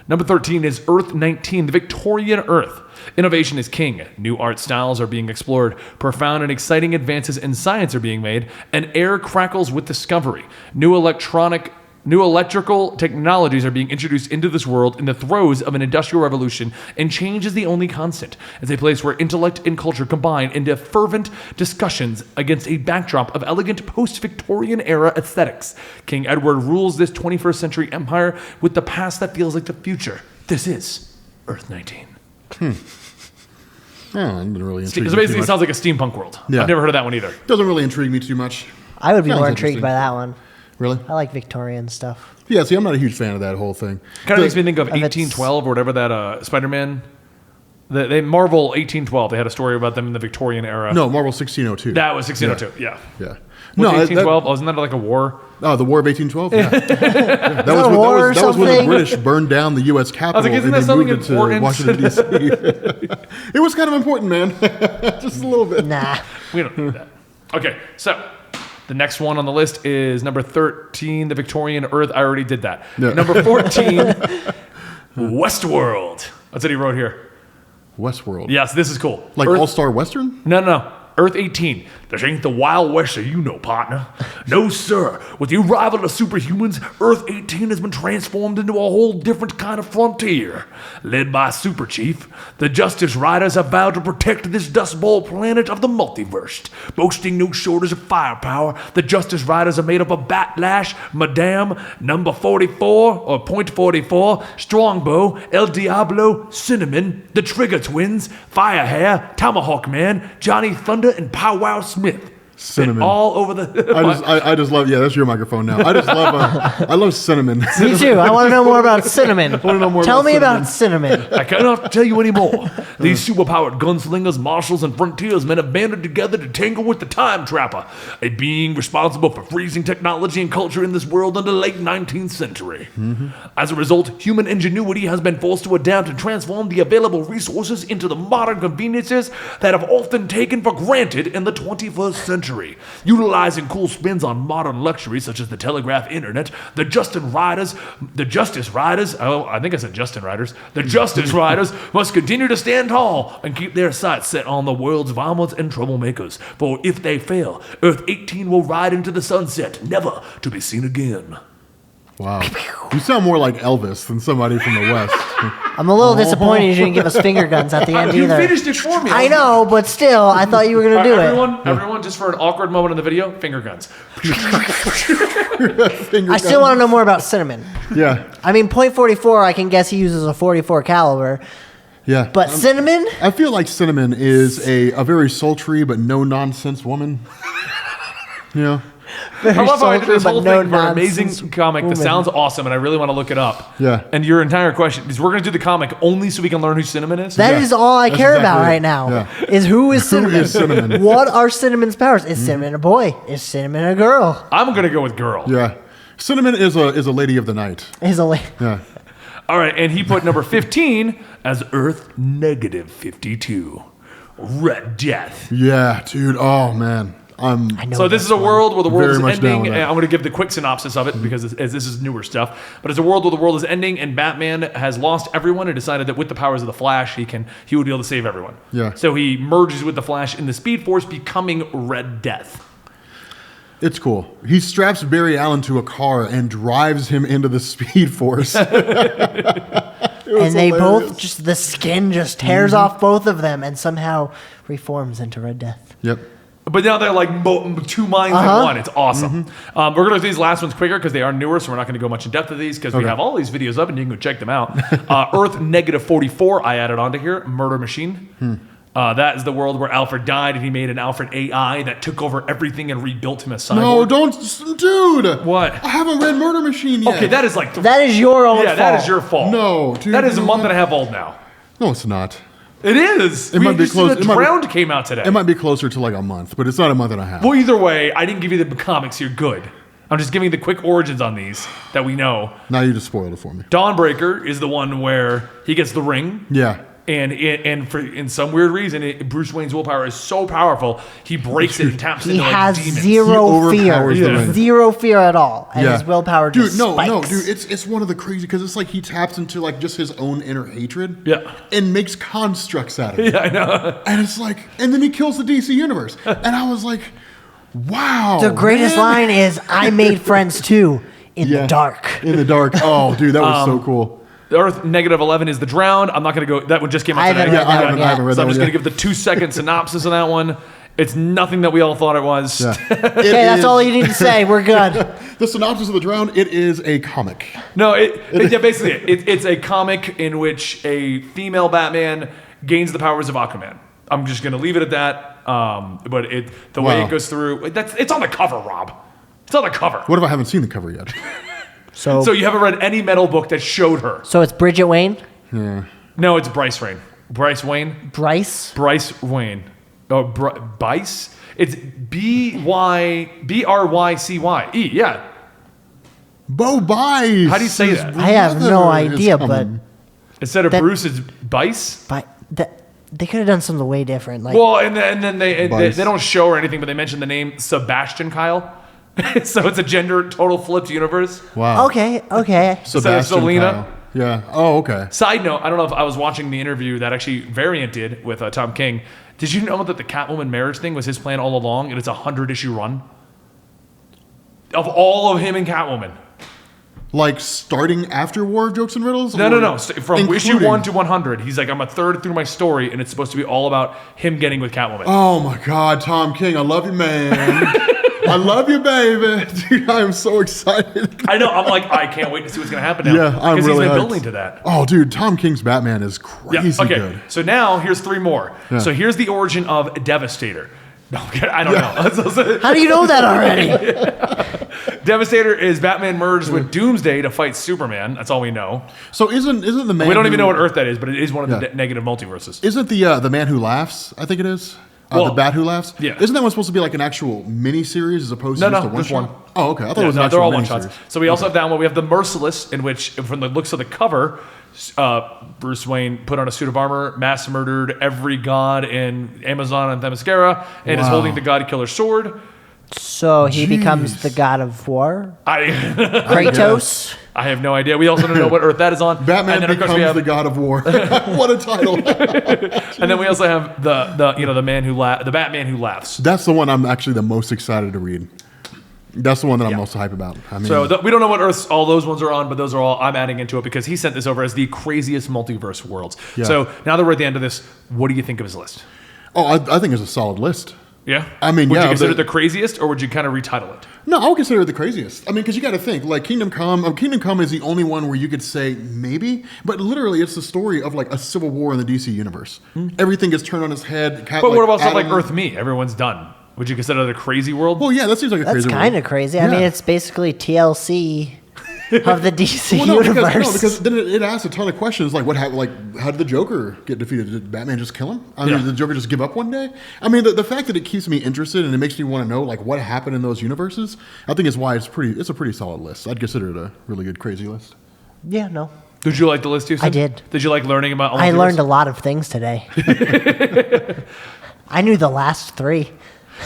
Number 13 is Earth 19, the Victorian Earth. Innovation is king. New art styles are being explored. Profound and exciting advances in science are being made. And air crackles with discovery. New electrical technologies are being introduced into this world in the throes of an industrial revolution, and change is the only constant. It's a place where intellect and culture combine into fervent discussions against a backdrop of elegant post-Victorian era aesthetics. King Edward rules this 21st century empire with the past that feels like the future. This is Earth 19. I didn't really intrigue So me basically, too it much. sounds like a steampunk world. Yeah. I've never heard of that one either. Doesn't really intrigue me too much. I would be Sounds more intrigued interesting. by that one. Really? I like Victorian stuff. Yeah. See, I'm not a huge fan of that whole thing. Kind of makes me think of If it's- 1812 or whatever that Spider-Man. They Marvel 1812. They had a story about them in the Victorian era. No, Marvel 1602. That was 1602. Yeah. Yeah. No, that- 1812. Wasn't that like a war? Oh, the War of 1812? Yeah. Yeah. That a was war or that was when the something? British burned down the U.S. Capitol like, isn't and that they something moved it to important? Washington, D.C. It was kind of important, man. Just a little bit. Nah. We don't need that. Okay, so the next one on the list is number 13, the Victorian Earth. I already did that. Yeah. Number 14, Westworld. That's what he wrote here. Westworld. Yes, this is cool. Like Earth- All-Star Western? No. Earth 18. This ain't the Wild West that you know, partner. No, sir. With the arrival of superhumans, Earth 18 has been transformed into a whole different kind of frontier. Led by Super Chief, the Justice Riders have vowed to protect this Dust Bowl planet of the multiverse. Boasting no shortage of firepower, the Justice Riders are made up of Batlash, Madame, Number 44, or Point 44, Strongbow, El Diablo, Cinnamon, the Trigger Twins, Firehair, Tomahawk Man, Johnny Thunder, and Powwow Smith. Cinnamon. And all over the... I just love. Yeah, that's your microphone now. I just love. I love cinnamon. Me too. I want to know more about cinnamon. Tell me about cinnamon. I cannot tell you anymore. These superpowered gunslingers, marshals, and frontiersmen have banded together to tangle with the Time Trapper, a being responsible for freezing technology and culture in this world in the late 19th century. As a result, human ingenuity has been forced to adapt and transform the available resources into the modern conveniences that have often taken for granted in the 21st century. Utilizing cool spins on modern luxuries such as the telegraph internet, the Justice Riders, the Justice Riders must continue to stand tall and keep their sights set on the world's vomits and troublemakers. For if they fail, Earth 18 will ride into the sunset, never to be seen again. Wow, you sound more like Elvis than somebody from the West. I'm a little disappointed you didn't give us finger guns at the end You either. finished it for me. I know, but still, I thought you were going to do it. Everyone, just for an awkward moment in the video, finger guns. I still want to know more about cinnamon. Yeah, I mean, .44, I can guess he uses a .44 caliber. yeah. But cinnamon? I feel like Cinnamon is a very sultry but no nonsense woman. Yeah. Very I love how I did sultry, this whole but no thing for an amazing nonsense comic that woman. sounds awesome, and I really want to look it up. Yeah. And your entire question is, we're going to do the comic only so we can learn who Cinnamon is? That is all I that's care exactly about it. right now. Yeah. Is who is Cinnamon? is Cinnamon? What are Cinnamon's powers? Is Cinnamon a boy? Is Cinnamon a girl? I'm going to go with girl. Yeah. Cinnamon is a lady of the night. Is a Yeah. All right, and he put number 15 as Earth negative 52. Red Death. Yeah, dude. Oh man. I know So this is a world where the world Very is much down ending. with And that. I'm going to give the quick synopsis of it because as this is newer stuff. But it's a world where the world is ending and Batman has lost everyone and decided that with the powers of the Flash, he would be able to save everyone. Yeah. So he merges with the Flash in the Speed Force, becoming Red Death. It's cool. He straps Barry Allen to a car and drives him into the Speed Force. And they hilarious. both just, the skin just tears off both of them and somehow reforms into Red Death. Yep. But now they're like two minds in one. It's awesome. We're going to do these last ones quicker because they are newer, so we're not going to go much in depth of these because we have all these videos up and you can go check them out. Earth negative 44, I added onto here. Murder Machine. That is the world where Alfred died and he made an Alfred AI that took over everything and rebuilt him as cyborg. No, don't, dude. What? I haven't read Murder Machine yet. Okay, that is like... That is your own fault. that is your fault. No, dude. That is a you know month what? and a half old now. No, it's not. It is. It might be close. The It might be- Drowned came out today. It might be closer to like a month, but it's not a month and a half. Well, either way, I didn't give you the comics. You're good. I'm just giving you the quick origins on these that we know. Now you just spoiled it for me. Dawnbreaker is the one where he gets the ring. Yeah. And in some weird reason, Bruce Wayne's willpower is so powerful, he breaks it and taps He into like has demons. zero He fear. overpowers the ring. Zero fear at all. And his willpower dude, just no, spikes. dude, it's one of the crazy because it's like he taps into like just his own inner hatred, Yeah. and makes constructs out of it. Yeah, I know. And it's like, and then he kills the DC universe, and I was like, wow. The greatest man. line is, I made friends too in the dark. In the dark. Oh, dude, that was so cool. Earth negative 11 is the Drowned. I'm not going to go. That one just came out I today. haven't read that one I haven't read So that I'm just one going to yet. give the 2-second synopsis of that one. It's nothing that we all thought it was. Yeah. Okay, that's all you need to say. We're good. The synopsis of The Drowned, it is a comic. No, yeah, basically, it's a comic in which a female Batman gains the powers of Aquaman. I'm just going to leave it at that. But the way Wow. it goes through, it's on the cover, Rob. It's on the cover. What if I haven't seen the cover yet? So you haven't read any metal book that showed her. So it's Bridget Wayne? No, it's Bryce Wayne. Bryce Wayne? Bryce? Bryce Wayne. Oh, Bryce? It's Brycy. Yeah. Bo Bice. How do you say that? I have no idea, but Instead of That- Bruce, it's Bice? they could have done something way different. Like, Well, and then they Bice. don't show or anything, but they mention the name Sebastian Kyle. So it's a gender total flipped universe. Wow. okay. Instead of Sebastian Selena. Kyle. Yeah. Oh, okay. Side note, I don't know if I was watching the interview that actually Variant did with Tom King. Did you know that the Catwoman marriage thing was his plan all along, and it's a 100-issue run? Of all of him and Catwoman. Like starting after War of Jokes and Riddles? No. From Including- issue 1 to 100, he's like, I'm a third through my story, and it's supposed to be all about him getting with Catwoman. Oh my God, Tom King, I love you, man. I love you, baby. Dude, I am so excited. I know. I'm like, I can't wait to see what's going to happen now. Yeah, I'm because really he's been hyped. building to that. Oh, dude, Tom King's Batman is crazy Okay, good. so now here's 3 more. Yeah. So here's the origin of Devastator. No, I don't know. How do you know that already? Devastator is Batman merged with Doomsday to fight Superman. That's all we know. So isn't the man? We don't who- even know what Earth that is, but it is one of the Yeah. negative multiverses. Isn't the Man Who Laughs? I think it is. Well, the Bat Who Laughs. yeah. Isn't that one supposed to be like an actual mini series as opposed to No, just a one just one. shot? Oh, okay. I thought it Yeah, was an no, they're actual all mini one shots. series. So we also have that one. We have the Merciless, in which, from the looks of the cover, Bruce Wayne put on a suit of armor, mass murdered every god in Amazon and Themyscira, and is Wow. holding the God Killer sword. So he becomes Jeez. the god of war? I Kratos? I have no idea. We also don't know what Earth that is on. Batman and then, of course, we becomes have, the God of War. What a title! and then we also have the Batman who laughs. That's the one I'm actually the most excited to read. That's the one that I'm most hype about. I mean, So we don't know what Earths all those ones are on, but those are all I'm adding into it because he sent this over as the craziest multiverse worlds. Yeah. So now that we're at the end of this, what do you think of his list? I think it's a solid list. Yeah, I mean, would yeah, you consider but- it the craziest, or would you kind of retitle it? No, I would consider it the craziest. I mean, because you got to think, like Kingdom Come is the only one where you could say maybe, but literally it's the story of like a civil war in the DC universe. Everything gets turned on its head. But what about stuff like Earth Me? Everyone's done. Would you consider that a crazy world? Well, yeah, that seems like a That's crazy kind world. of crazy. I mean, Yeah. it's basically TLC of the DC Well, no, universe. because then it asks a ton of questions like what happened, like how did the Joker get defeated? Did Batman just kill him? I mean, Yeah. did the Joker just give up one day? I mean, the fact that it keeps me interested and it makes me want to know like what happened in those universes, I think is why it's a pretty solid list. I'd consider it a really good crazy list. Yeah, no. Did you like the list, Houston? I did. Did you like learning about all I of learned a yours? lot of things today. I knew the last 3.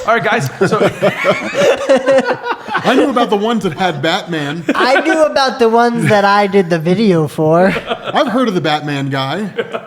All right, guys. So I knew about the ones that had Batman. I knew about the ones that I did the video for. I've heard of the Batman guy.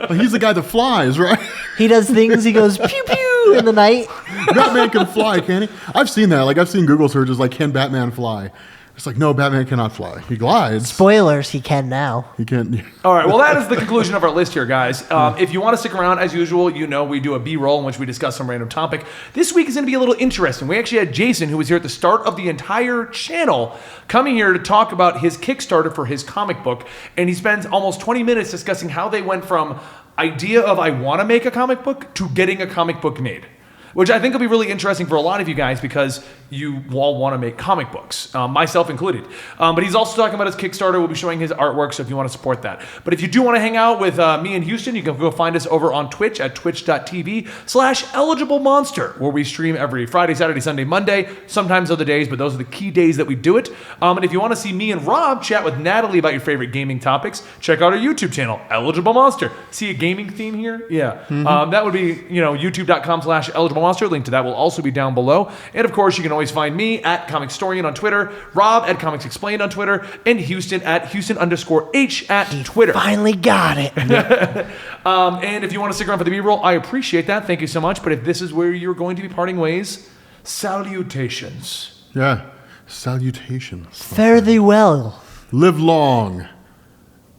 Like, he's the guy that flies, right? He does things, he goes pew pew in the night. Batman can fly, can he? I've seen that. Like I've seen Google searches like, can Batman fly? It's like, no, Batman cannot fly. He glides. Spoilers, he can now. He can't. all right, well, that is the conclusion of our list here, guys. If you want to stick around, as usual, you know we do a B-roll in which we discuss some random topic. This week is going to be a little interesting. We actually had Jason, who was here at the start of the entire channel, coming here to talk about his Kickstarter for his comic book, and he spends almost 20 minutes discussing how they went from idea of I want to make a comic book to getting a comic book made. Which I think will be really interesting for a lot of you guys because you all want to make comic books, myself included. But he's also talking about his Kickstarter. We'll be showing his artwork, so if you want to support that. But if you do want to hang out with me in Houston, you can go find us over on Twitch at twitch.tv/eligiblemonster, where we stream every Friday, Saturday, Sunday, Monday, sometimes other days, but those are the key days that we do it. And if you want to see me and Rob chat with Natalie about your favorite gaming topics, check out our YouTube channel, Eligible Monster. See a gaming theme here? Yeah. That would be, youtube.com/eligiblemonster. Link to that will also be down below. And of course, you can always find me at Comicstorian on Twitter, Rob at Comics Explained on Twitter, and Houston at Houston_H at Twitter. Finally got it. And if you want to stick around for the B-roll, I appreciate that. Thank you so much. But if this is where you're going to be parting ways, salutations. Yeah. Salutations. Fare thee well. Live long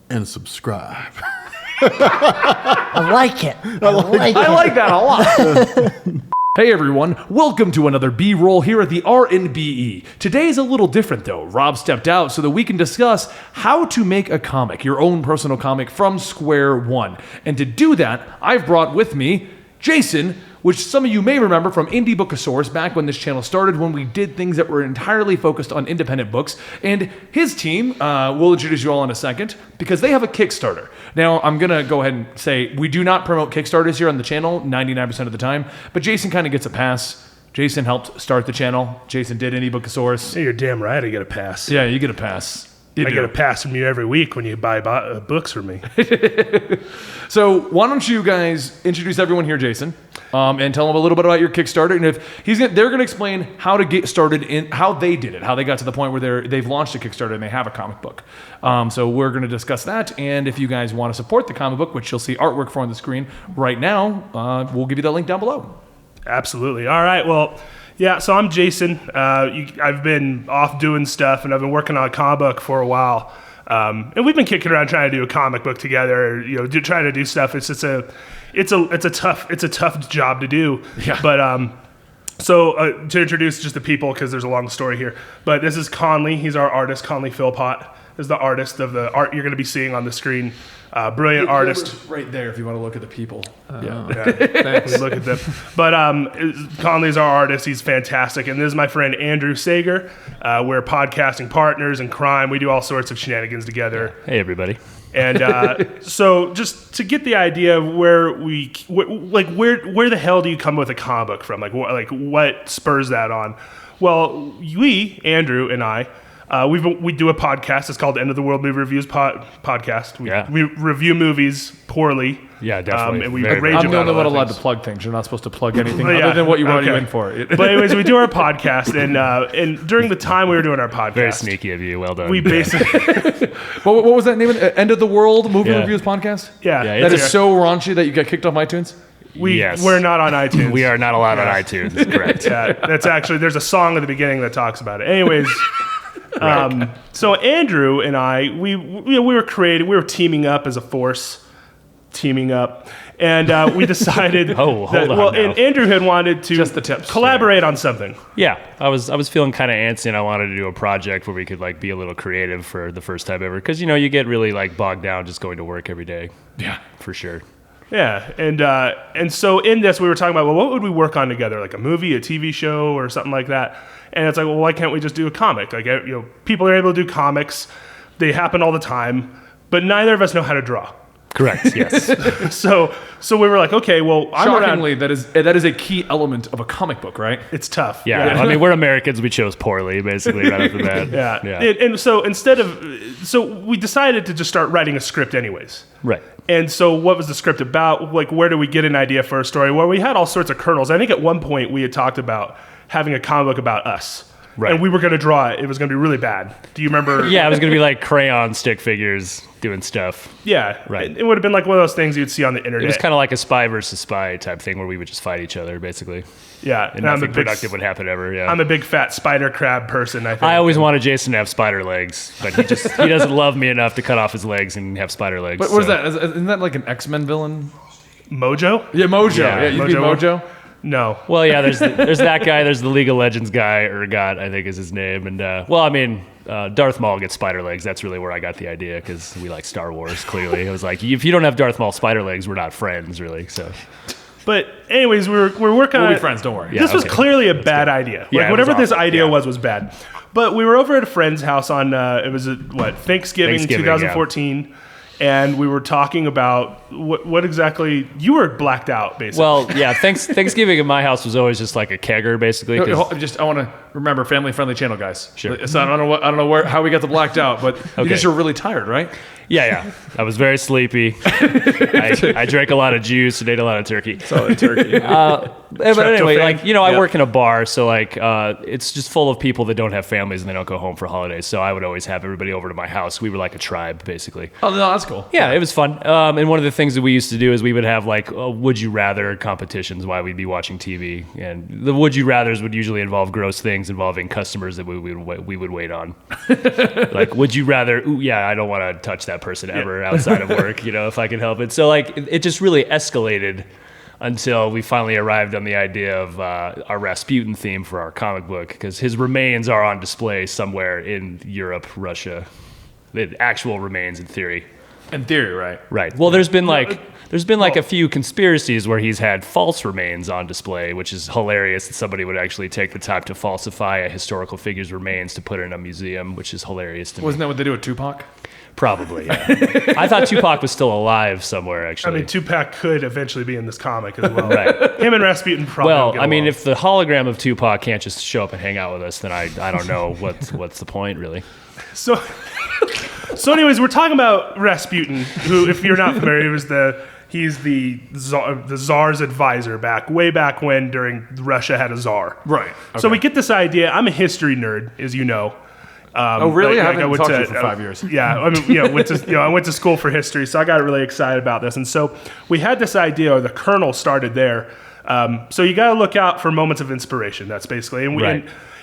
and subscribe. I like it. I like I it. like that a lot. Hey everyone, welcome to another B-roll here at the RnBe. Today is a little different though. Rob stepped out so that we can discuss how to make a comic, your own personal comic from square one. And to do that, I've brought with me Jason, which some of you may remember from Indie Bookosaurus back when this channel started, when we did things that were entirely focused on independent books. And his team, we'll introduce you all in a second, because they have a Kickstarter. Now, I'm going to go ahead and say we do not promote Kickstarters here on the channel 99% of the time, but Jason kind of gets a pass. Jason helped start the channel. Jason did Indie Bookosaurus. Hey, you're damn right I get a pass. Yeah, you get a pass. I get a pass from you every week when you buy books from me. So why don't you guys introduce everyone here, Jason, and tell them a little bit about your Kickstarter, and if they're going to explain how to get started in how they did it, how they got to the point where they've launched a Kickstarter and they have a comic book. So we're going to discuss that, and if you guys want to support the comic book, which you'll see artwork for on the screen right now, we'll give you that link down below. Absolutely. All right. Well, yeah. So I'm Jason. I've been off doing stuff, and I've been working on a comic book for a while. And we've been kicking around trying to do a comic book together, trying to do stuff. It's a tough job to do. Yeah. But so to introduce just the people, because there's a long story here. But this is Conley. He's our artist. Conley Philpott is the artist of the art you're going to be seeing on the screen. Brilliant artist. Right there, if you want to look at the people. Thanks. Look at them. But Conley's our artist. He's fantastic. And this is my friend Andrew Sager. We're podcasting partners in crime. We do all sorts of shenanigans together. Hey, everybody. And so just to get the idea of where the hell do you come with a comic book from? Like what spurs that on? Well, we, Andrew and I, we do a podcast. It's called End of the World Movie Reviews podcast. We review movies poorly. Yeah, definitely. And we Very rage I'm the about only one things. allowed to plug things. You're not supposed to plug anything other than what you brought you in for. But anyways, we do our podcast, and during the time we were doing our podcast, Very sneaky of you. Well done. we basically What was that name? End of the World Movie Yeah. Reviews podcast? yeah, Yeah, That it's- is so raunchy that you got kicked off iTunes? we're not on iTunes. We are not allowed on iTunes. Correct. Yeah, that's actually there's a song at the beginning that talks about it. Anyways. So Andrew and I, we were teaming up as a force, and we decided Oh, hold that, on well, now. and Andrew had wanted to Just the tips. collaborate on something. Yeah, I was feeling kind of antsy, and I wanted to do a project where we could be a little creative for the first time ever, because you get really bogged down just going to work every day. Yeah. For sure. Yeah, and so in this we were talking about, well, what would we work on together, like a movie, a TV show, or something like that? And it's like, well, why can't we just do a comic? People are able to do comics; they happen all the time, but neither of us know how to draw. Correct. Yes. So we were like, okay, well, Shockingly, that is a key element of a comic book, right? it's tough. Yeah. I mean, we're Americans. We chose poorly, basically, right off the bat. Yeah. And so so we decided to just start writing a script anyways. Right. And so what was the script about? Where do we get an idea for a story? Well, we had all sorts of kernels. I think at one point we had talked about having a comic book about us. Right. And we were going to draw it. It was going to be really bad. Do you remember? Yeah, it was gonna be crayon stick figures doing stuff. Yeah. Right. It would have been like one of those things you'd see on the internet. It was kind of like a spy versus spy type thing where we would just fight each other, basically. Yeah. And nothing productive would happen ever. Yeah. I'm a big fat spider crab person, I think. I always wanted Jason to have spider legs, but he doesn't love me enough to cut off his legs and have spider legs. What is that? Isn't that like an X-Men villain? Mojo? Yeah, Mojo. Yeah, Yeah, you'd be Mojo. Mojo. No. Well, yeah, there's that guy. There's the League of Legends guy, Urgot, I think is his name. And Darth Maul gets spider legs. That's really where I got the idea, because we like Star Wars. Clearly, it was like, if you don't have Darth Maul spider legs, we're not friends, really. So But anyways, we're working on We'll be it. friends, don't worry. This was okay. clearly a bad idea. Yeah, it was Whatever this awful. idea Yeah. was bad. But we were over at a friend's house on Thanksgiving 2014, and we were talking about what exactly you were blacked out basically. well, yeah. Thanksgiving at my house was always just like a kegger, basically. 'Cause- I want to remember family-friendly channel, guys. Sure. So I don't know how we got the blacked out, but you Okay. just were really tired, right? yeah. I was very sleepy. I drank a lot of juice and ate a lot of turkey. Turkey. But anyway, Tryptophan. I work in a bar, so it's just full of people that don't have families and they don't go home for holidays. So I would always have everybody over to my house. We were like a tribe, basically. Oh no, that's cool. Yeah, it was fun. And one of the things that we used to do is we would have would you rather competitions while we'd be watching TV, and the would you rathers would usually involve gross things involving customers that we would wait on. Like, would you rather? Ooh, yeah, I don't want to touch that person ever outside of work. If I can help it. So it just really escalated until we finally arrived on the idea of our Rasputin theme for our comic book, because his remains are on display somewhere in Europe, Russia. The actual remains, in theory. In theory, right? Right. Well, there's been a few conspiracies where he's had false remains on display, which is hilarious that somebody would actually take the time to falsify a historical figure's remains to put in a museum, which is hilarious to me. Wasn't that what they do with Tupac? Probably. Yeah. I thought Tupac was still alive somewhere, I actually. mean, Tupac could eventually be in this comic as well. Right. Him and Rasputin probably. Well, get I mean, along. if the hologram of Tupac can't just show up and hang out with us, then I don't know what's the point, really. so. So anyways, we're talking about Rasputin, who, if you're not familiar, he's the Tsar's advisor way back when during Russia had a Tsar. Right. So okay. we get this idea. I'm a history nerd, as you know. Oh, really? I haven't went talked to you for 5 years. Yeah, I mean, I went to school for history, so I got really excited about this. And so we had this idea, or the kernel started there. So you got to look out for moments of inspiration. That's basically,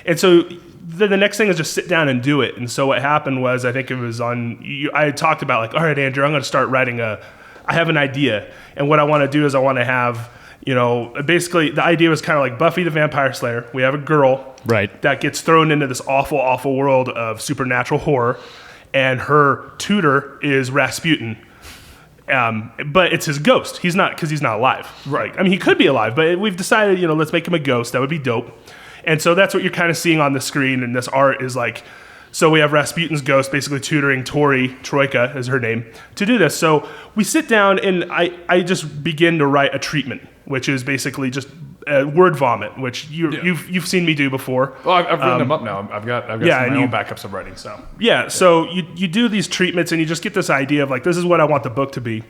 and so the next thing is just sit down and do it. And so what happened was, I think it was I had talked about like, all right, Andrew, I'm going to start writing I have an idea, and what I want to do is I want to have. Basically the idea was kind of like Buffy the Vampire Slayer. We have a girl that gets thrown into this awful, awful world of supernatural horror, and her tutor is Rasputin. But it's his ghost. He's not alive. Right. I mean, he could be alive, but we've decided, let's make him a ghost. That would be dope. And so that's what you're kind of seeing on the screen, and this art is like, so we have Rasputin's ghost basically tutoring Troika is her name, to do this. So we sit down, and I just begin to write a treatment, which is basically just word vomit, which you've seen me do before. Well, I've written them up now. I've got some of my own backups of writing. So so you do these treatments, and you just get this idea of like, this is what I want the book to be.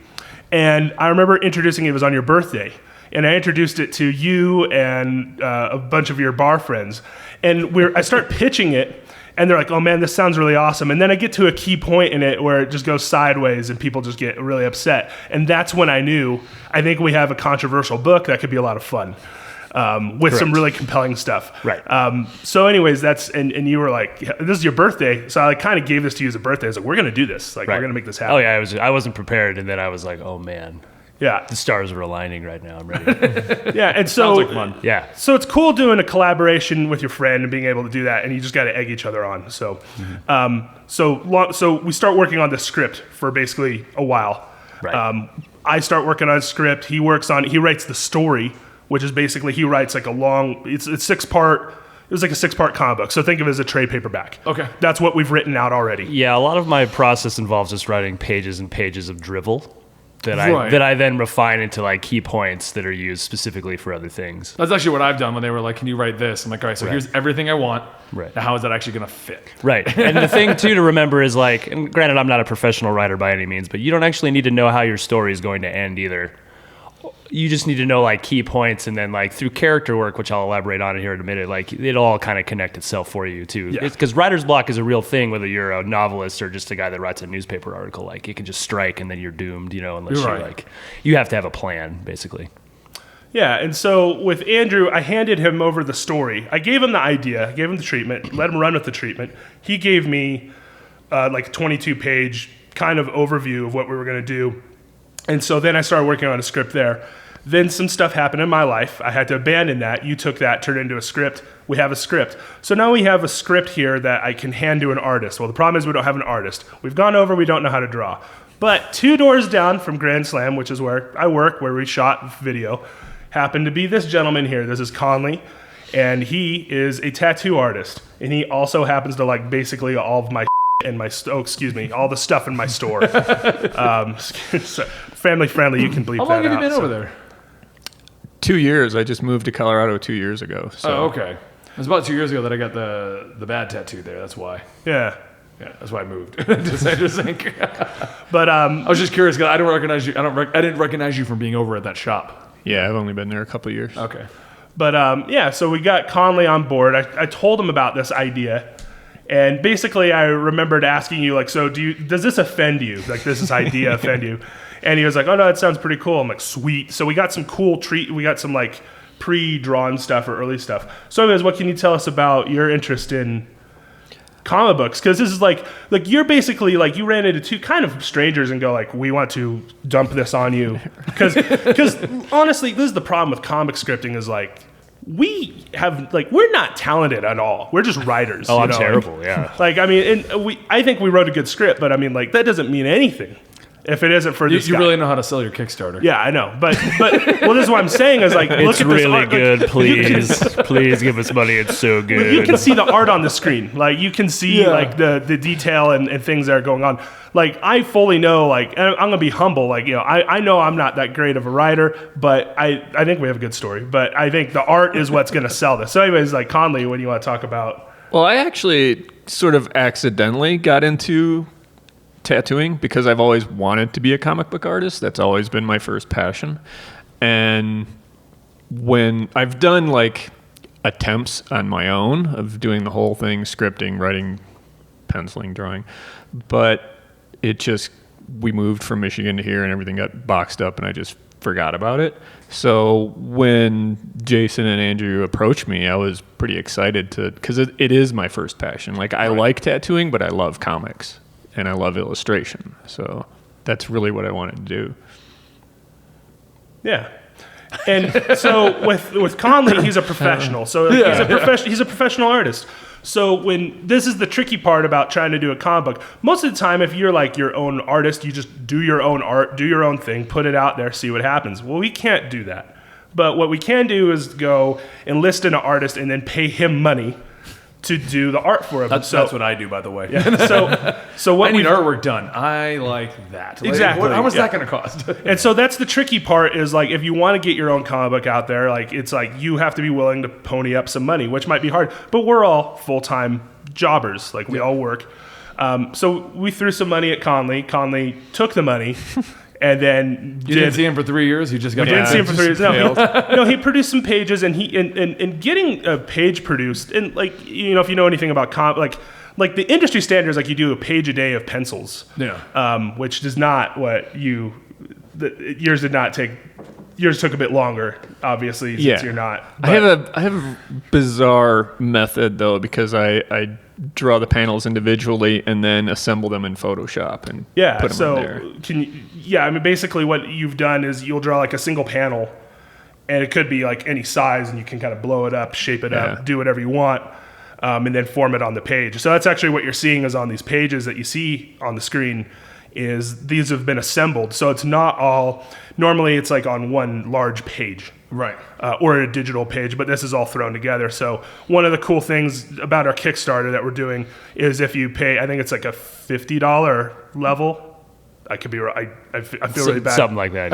And I remember introducing it was on your birthday, and I introduced it to you and a bunch of your bar friends, and I start pitching it. And they're like, oh man, this sounds really awesome. And then I get to a key point in it where it just goes sideways and people just get really upset. And that's when I knew, I think we have a controversial book that could be a lot of fun with some really compelling stuff. Right. So anyways, and you were like, this is your birthday. So I kind of gave this to you as a birthday. I was like, we're going to do this. Like, we're going to make this happen. Oh yeah, I wasn't prepared. And then I was like, oh man. Yeah. The stars are aligning right now. I'm ready. Yeah, and so sounds like fun. Yeah. So it's cool doing a collaboration with your friend and being able to do that, and you just got to egg each other on. So, so we start working on the script for basically a while. Right. I start working on a script. He writes the story, which is basically he writes like it's 6-part. It was like a 6-part comic book. So think of it as a trade paperback. Okay. That's what we've written out already. Yeah, a lot of my process involves just writing pages and pages of drivel that I then refine into like key points that are used specifically for other things. That's actually what I've done when they were like, can you write this? I'm like, all right, so here's everything I want. Right. Now, how is that actually going to fit? Right. And the thing too to remember is like, and granted, I'm not a professional writer by any means, but you don't actually need to know how your story is going to end either. You just need to know like key points, and then like through character work, which I'll elaborate on here in a minute, like it all kind of connect itself for you too. Because writer's block is a real thing, whether you're a novelist or just a guy that writes a newspaper article. Like it can just strike and then you're doomed, unless you have to have a plan basically. Yeah, and so with Andrew, I handed him over the story. I gave him the idea, gave him the treatment, let him run with the treatment. He gave me like a 22-page kind of overview of what we were going to do. And so then I started working on a script there. Then some stuff happened in my life. I had to abandon that. You took that, turned it into a script. We have a script. So now we have a script here that I can hand to an artist. Well, the problem is we don't have an artist. We've gone over, we don't know how to draw. But 2 doors down from Grand Slam, which is where I work, where we shot video, happened to be this gentleman here. This is Conley, and he is a tattoo artist. And he also happens to like basically all of my and all the stuff in my store. So family friendly, you can bleep that out. How long have you been over there? 2 years. I just moved to Colorado 2 years ago. So. Oh, okay. It was about 2 years ago that I got the bad tattoo there. That's why. Yeah. Yeah, that's why I moved. just think. But I was just curious because I don't recognize you. I didn't recognize you from being over at that shop. Yeah, I've only been there a couple of years. Okay. But so we got Conley on board. I told him about this idea. And basically, I remembered asking you, like, so does this offend you? Like, does this idea offend you? And he was like, oh, no, it sounds pretty cool. I'm like, sweet. So we got some we got some, like, pre-drawn stuff or early stuff. So anyways, what can you tell us about your interest in comic books? Because this is like you're basically, like, you ran into 2 kind of strangers and go, like, we want to dump this on you. Because honestly, this is the problem with comic scripting is, like, we're not talented at all. We're just writers. I'm terrible. Yeah. Like, I mean, I think we wrote a good script, but I mean, like, that doesn't mean anything if it isn't for this guy. You really know how to sell your Kickstarter. Yeah, I know. But well, this is what I'm saying is, like, look It's at this really art. good. Please give us money. It's so good. You can see the art on the screen. Like, you can see like the detail and things that are going on. Like, I fully know, like, and I'm going to be humble. Like, I know I'm not that great of a writer, but I think we have a good story. But I think the art is what's going to sell this. So anyways, like, Conley, what do you want to talk about? Well, I actually sort of accidentally got into tattooing because I've always wanted to be a comic book artist. That's always been my first passion. And when I've done like attempts on my own of doing the whole thing, scripting, writing, penciling, drawing, but we moved from Michigan to here and everything got boxed up and I just forgot about it. So when Jason and Andrew approached me, I was pretty excited because it is my first passion. Like I like tattooing, but I love comics and I love illustration. So that's really what I wanted to do. Yeah. And so with Conley, he's a professional. So he's a professional artist. So when this is the tricky part about trying to do a comic book, most of the time, if you're like your own artist, you just do your own art, do your own thing, put it out there, see what happens. Well, we can't do that. But what we can do is go enlist an artist and then pay him money to do the art for him. That's what I do, by the way. Yeah. So what I need artwork done. I like that. Exactly. How much is that going to cost? And so that's the tricky part is like if you want to get your own comic book out there, like it's like you have to be willing to pony up some money, which might be hard. But we're all full-time jobbers. Like we all work. So we threw some money at Conley. Conley took the money. And then you didn't see him for 3 years. You just got. Didn't see him for 3 years. No, he produced some pages, and getting a page produced, and like if you know anything about like the industry standards, like you do a page a day of pencils. Yeah. Which is not what yours did not take. Yours took a bit longer, obviously, since you're not. I have a bizarre method though because I draw the panels individually and then assemble them in Photoshop and put them in there. I mean, basically what you've done is you'll draw like a single panel, and it could be like any size, and you can kind of blow it up, shape it up, do whatever you want, and then form it on the page. So that's actually what you're seeing is on these pages that you see on the screen is these have been assembled. So it's not all, normally it's like on one large page. Right. Or a digital page, but this is all thrown together. So one of the cool things about our Kickstarter that we're doing is if you pay, I think it's like a $50 level. I could be right. I feel really bad. Something like that.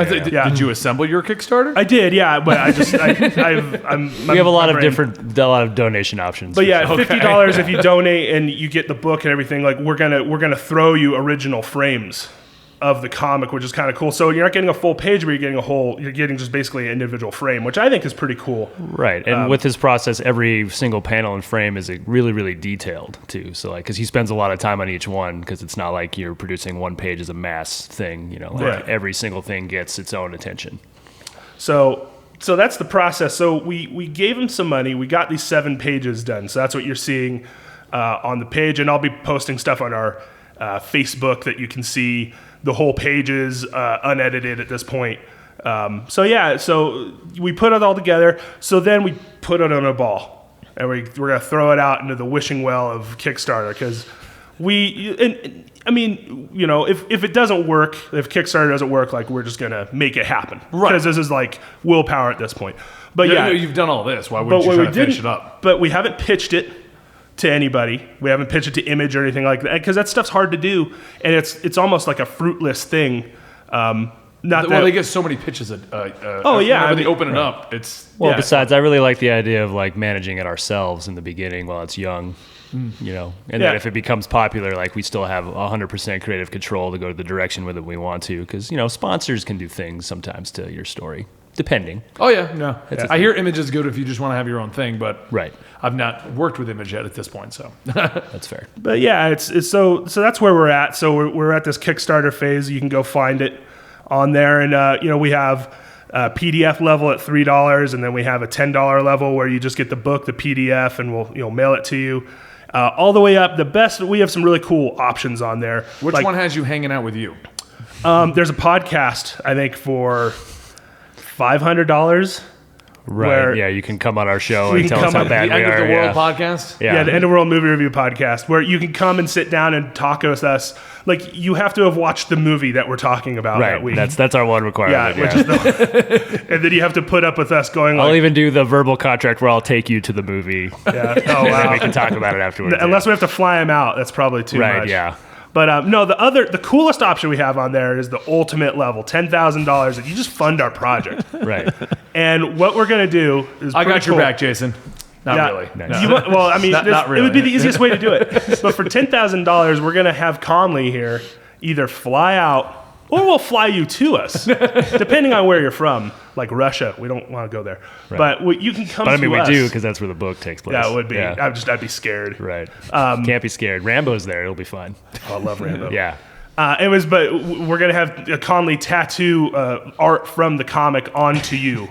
Did you assemble your Kickstarter? I did, yeah, but I just, we have a lot of donation options. But yeah, $50 if you donate and you get the book and everything. Like we're gonna throw you original frames of the comic, which is kind of cool. So you're not getting a full page, but you're getting just basically an individual frame, which I think is pretty cool. Right. And with his process, every single panel and frame is really, really detailed too. So like, cause he spends a lot of time on each one, cause it's not like you're producing one page as a mass thing, every single thing gets its own attention. So that's the process. So we gave him some money. We got these 7 pages done. So that's what you're seeing on the page. And I'll be posting stuff on our Facebook that you can see the whole pages unedited at this point. So we put it all together. So then we put it on a ball, and we're gonna throw it out into the wishing well of Kickstarter because if it doesn't work, if Kickstarter doesn't work, like we're just gonna make it happen, right? Because this is like willpower at this point. But you've done all this. Why wouldn't you try to finish it up? But we haven't pitched it to anybody. We haven't pitched it to Image or anything like that because that stuff's hard to do, and it's almost like a fruitless thing. They get so many pitches. Whenever they open it up, it's Besides, I really like the idea of like managing it ourselves in the beginning while it's young, and then if it becomes popular, like we still have 100% creative control to go to the direction with it we want to, because sponsors can do things sometimes to your story. Depending. Oh yeah, no. I hear Image is good if you just want to have your own thing, but right. I've not worked with Image yet at this point, so that's fair. But yeah, it's so that's where we're at. So we're at this Kickstarter phase. You can go find it on there, and we have a PDF level at $3, and then we have a $10 level where you just get the book, the PDF, and we'll mail it to you. All the way up, we have some really cool options on there. Which one has you hanging out with you? There's a podcast, I think, for $500. Right. You can come on our show and tell us how bad we are. The End of the World podcast? Yeah, the End of the World Movie Review podcast, where you can come and sit down and talk with us. Like, you have to have watched the movie that we're talking about that week. That's our one requirement. Which is and then you have to put up with us going I'll even do the verbal contract where I'll take you to the movie. Yeah. Oh, wow. We can talk about it afterwards. Unless we have to fly him out. That's probably too much. Right, yeah. But no, the coolest option we have on there is the ultimate level, $10,000 that you just fund our project. Right. And what we're going to do is I got your back, Jason. Not really. Nice. Not really. It It would be the easiest way to do it. But for $10,000, we're going to have Conley here, either fly out or we'll fly you to us, depending on where you're from. Like Russia, we don't want to go there. Right. But you can come But to I mean, we us. do because that's where the book takes place. That would be. Yeah. I'd be scared. Right. Can't be scared. Rambo's there. It'll be fine. Oh, I love Rambo. Yeah. But we're gonna have Conley tattoo art from the comic onto you.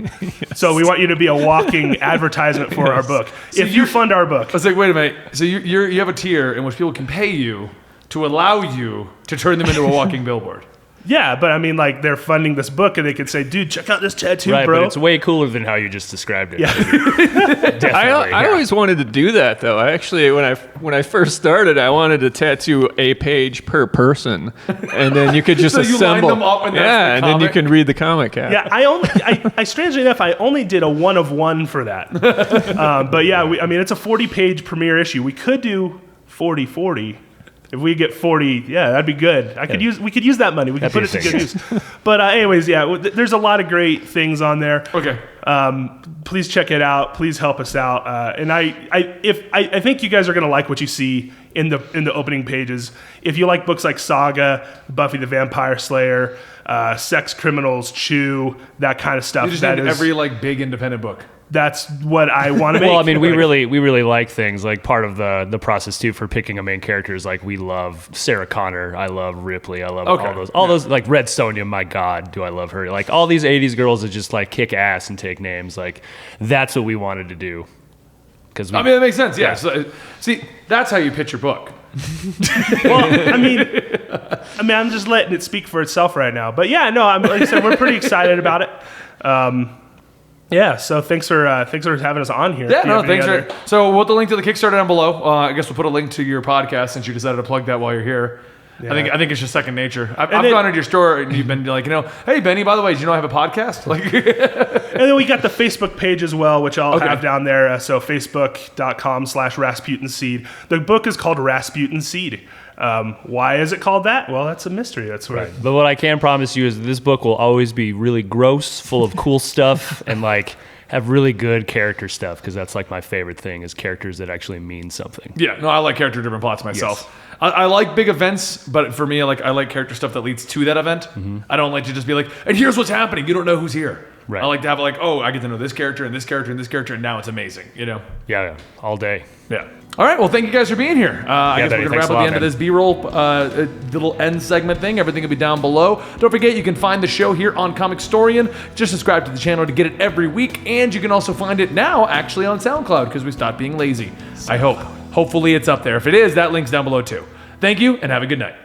So we want you to be a walking advertisement for our book. If you fund our book, I was like, wait a minute. So you have a tier in which people can pay you to allow you to turn them into a walking billboard. yeah. But I mean, like they're funding this book, and they could say, "Dude, check out this tattoo, Right, bro." but it's way cooler than how you just described it. Yeah. Definitely. I always wanted to do that though. I actually, when I first started, I wanted to tattoo a page per person, and then you could just So you line assemble. them up and that's the and then you comic? can read the comic. Yeah, I strangely enough, I only did a 1 of 1 for that. But yeah, I mean, it's a 40-page premiere issue. We could do 40-40. If we get 40, yeah, that'd be good. We could use that money. We could put it to good use. But anyways, yeah, there's a lot of great things on there. Okay. Please check it out. Please help us out. And I think you guys are gonna like what you see in the opening pages. If you like books like Saga, Buffy the Vampire Slayer, Sex Criminals, Chew, that kind of stuff. You just named every like big independent book. That's what I want to make. Well, I mean, we Like, really like things. Like part of the process too for picking a main character is like we love Sarah Connor. I love Ripley. I love all those like Red Sonja. My God, do I love her? Like all these '80s girls that just like kick ass and take names. Like that's what we wanted to do. Because I mean, that makes sense. Yeah. So, see, that's how you pitch your book. well, I mean, I'm just letting it speak for itself right now. But yeah, no, like I said, we're pretty excited about it. Yeah, so thanks for having us on here. Yeah, Do you no, have any thanks. other- So we'll put the link to the Kickstarter down below. I guess we'll put a link to your podcast since you decided to plug that while you're here. Yeah. I think it's just second nature. I've then- gone into your store and you've been like, hey Benny, by the way, did you know I have a podcast? Like, And then we got the Facebook page as well, which I'll have down there. So facebook.com/RasputinSeed. The book is called Rasputin Seed. Why is it called that? Well, that's a mystery. That's right. But what I can promise you is this book will always be really gross, full of cool stuff, and like have really good character stuff because that's like my favorite thing is characters that actually mean something. yeah, no, I like character-driven plots myself. I like big events, but for me, I like character stuff that leads to that event. I don't like to just be like, and here's what's happening. You don't know who's here. Right. I like to have like, oh, I get to know this character and this character and this character, and now it's amazing. You know? Yeah, all day. Yeah. All right. Well, thank you guys for being here. I guess Benny, we're going to wrap thanks up a the lot, end of man. this B-roll little end segment thing. Everything will be down below. Don't forget, you can find the show here on Comicstorian. Just subscribe to the channel to get it every week. And you can also find it now actually on SoundCloud because we stopped being lazy. I hope. Hopefully it's up there. If it is, that link's down below too. Thank you and have a good night.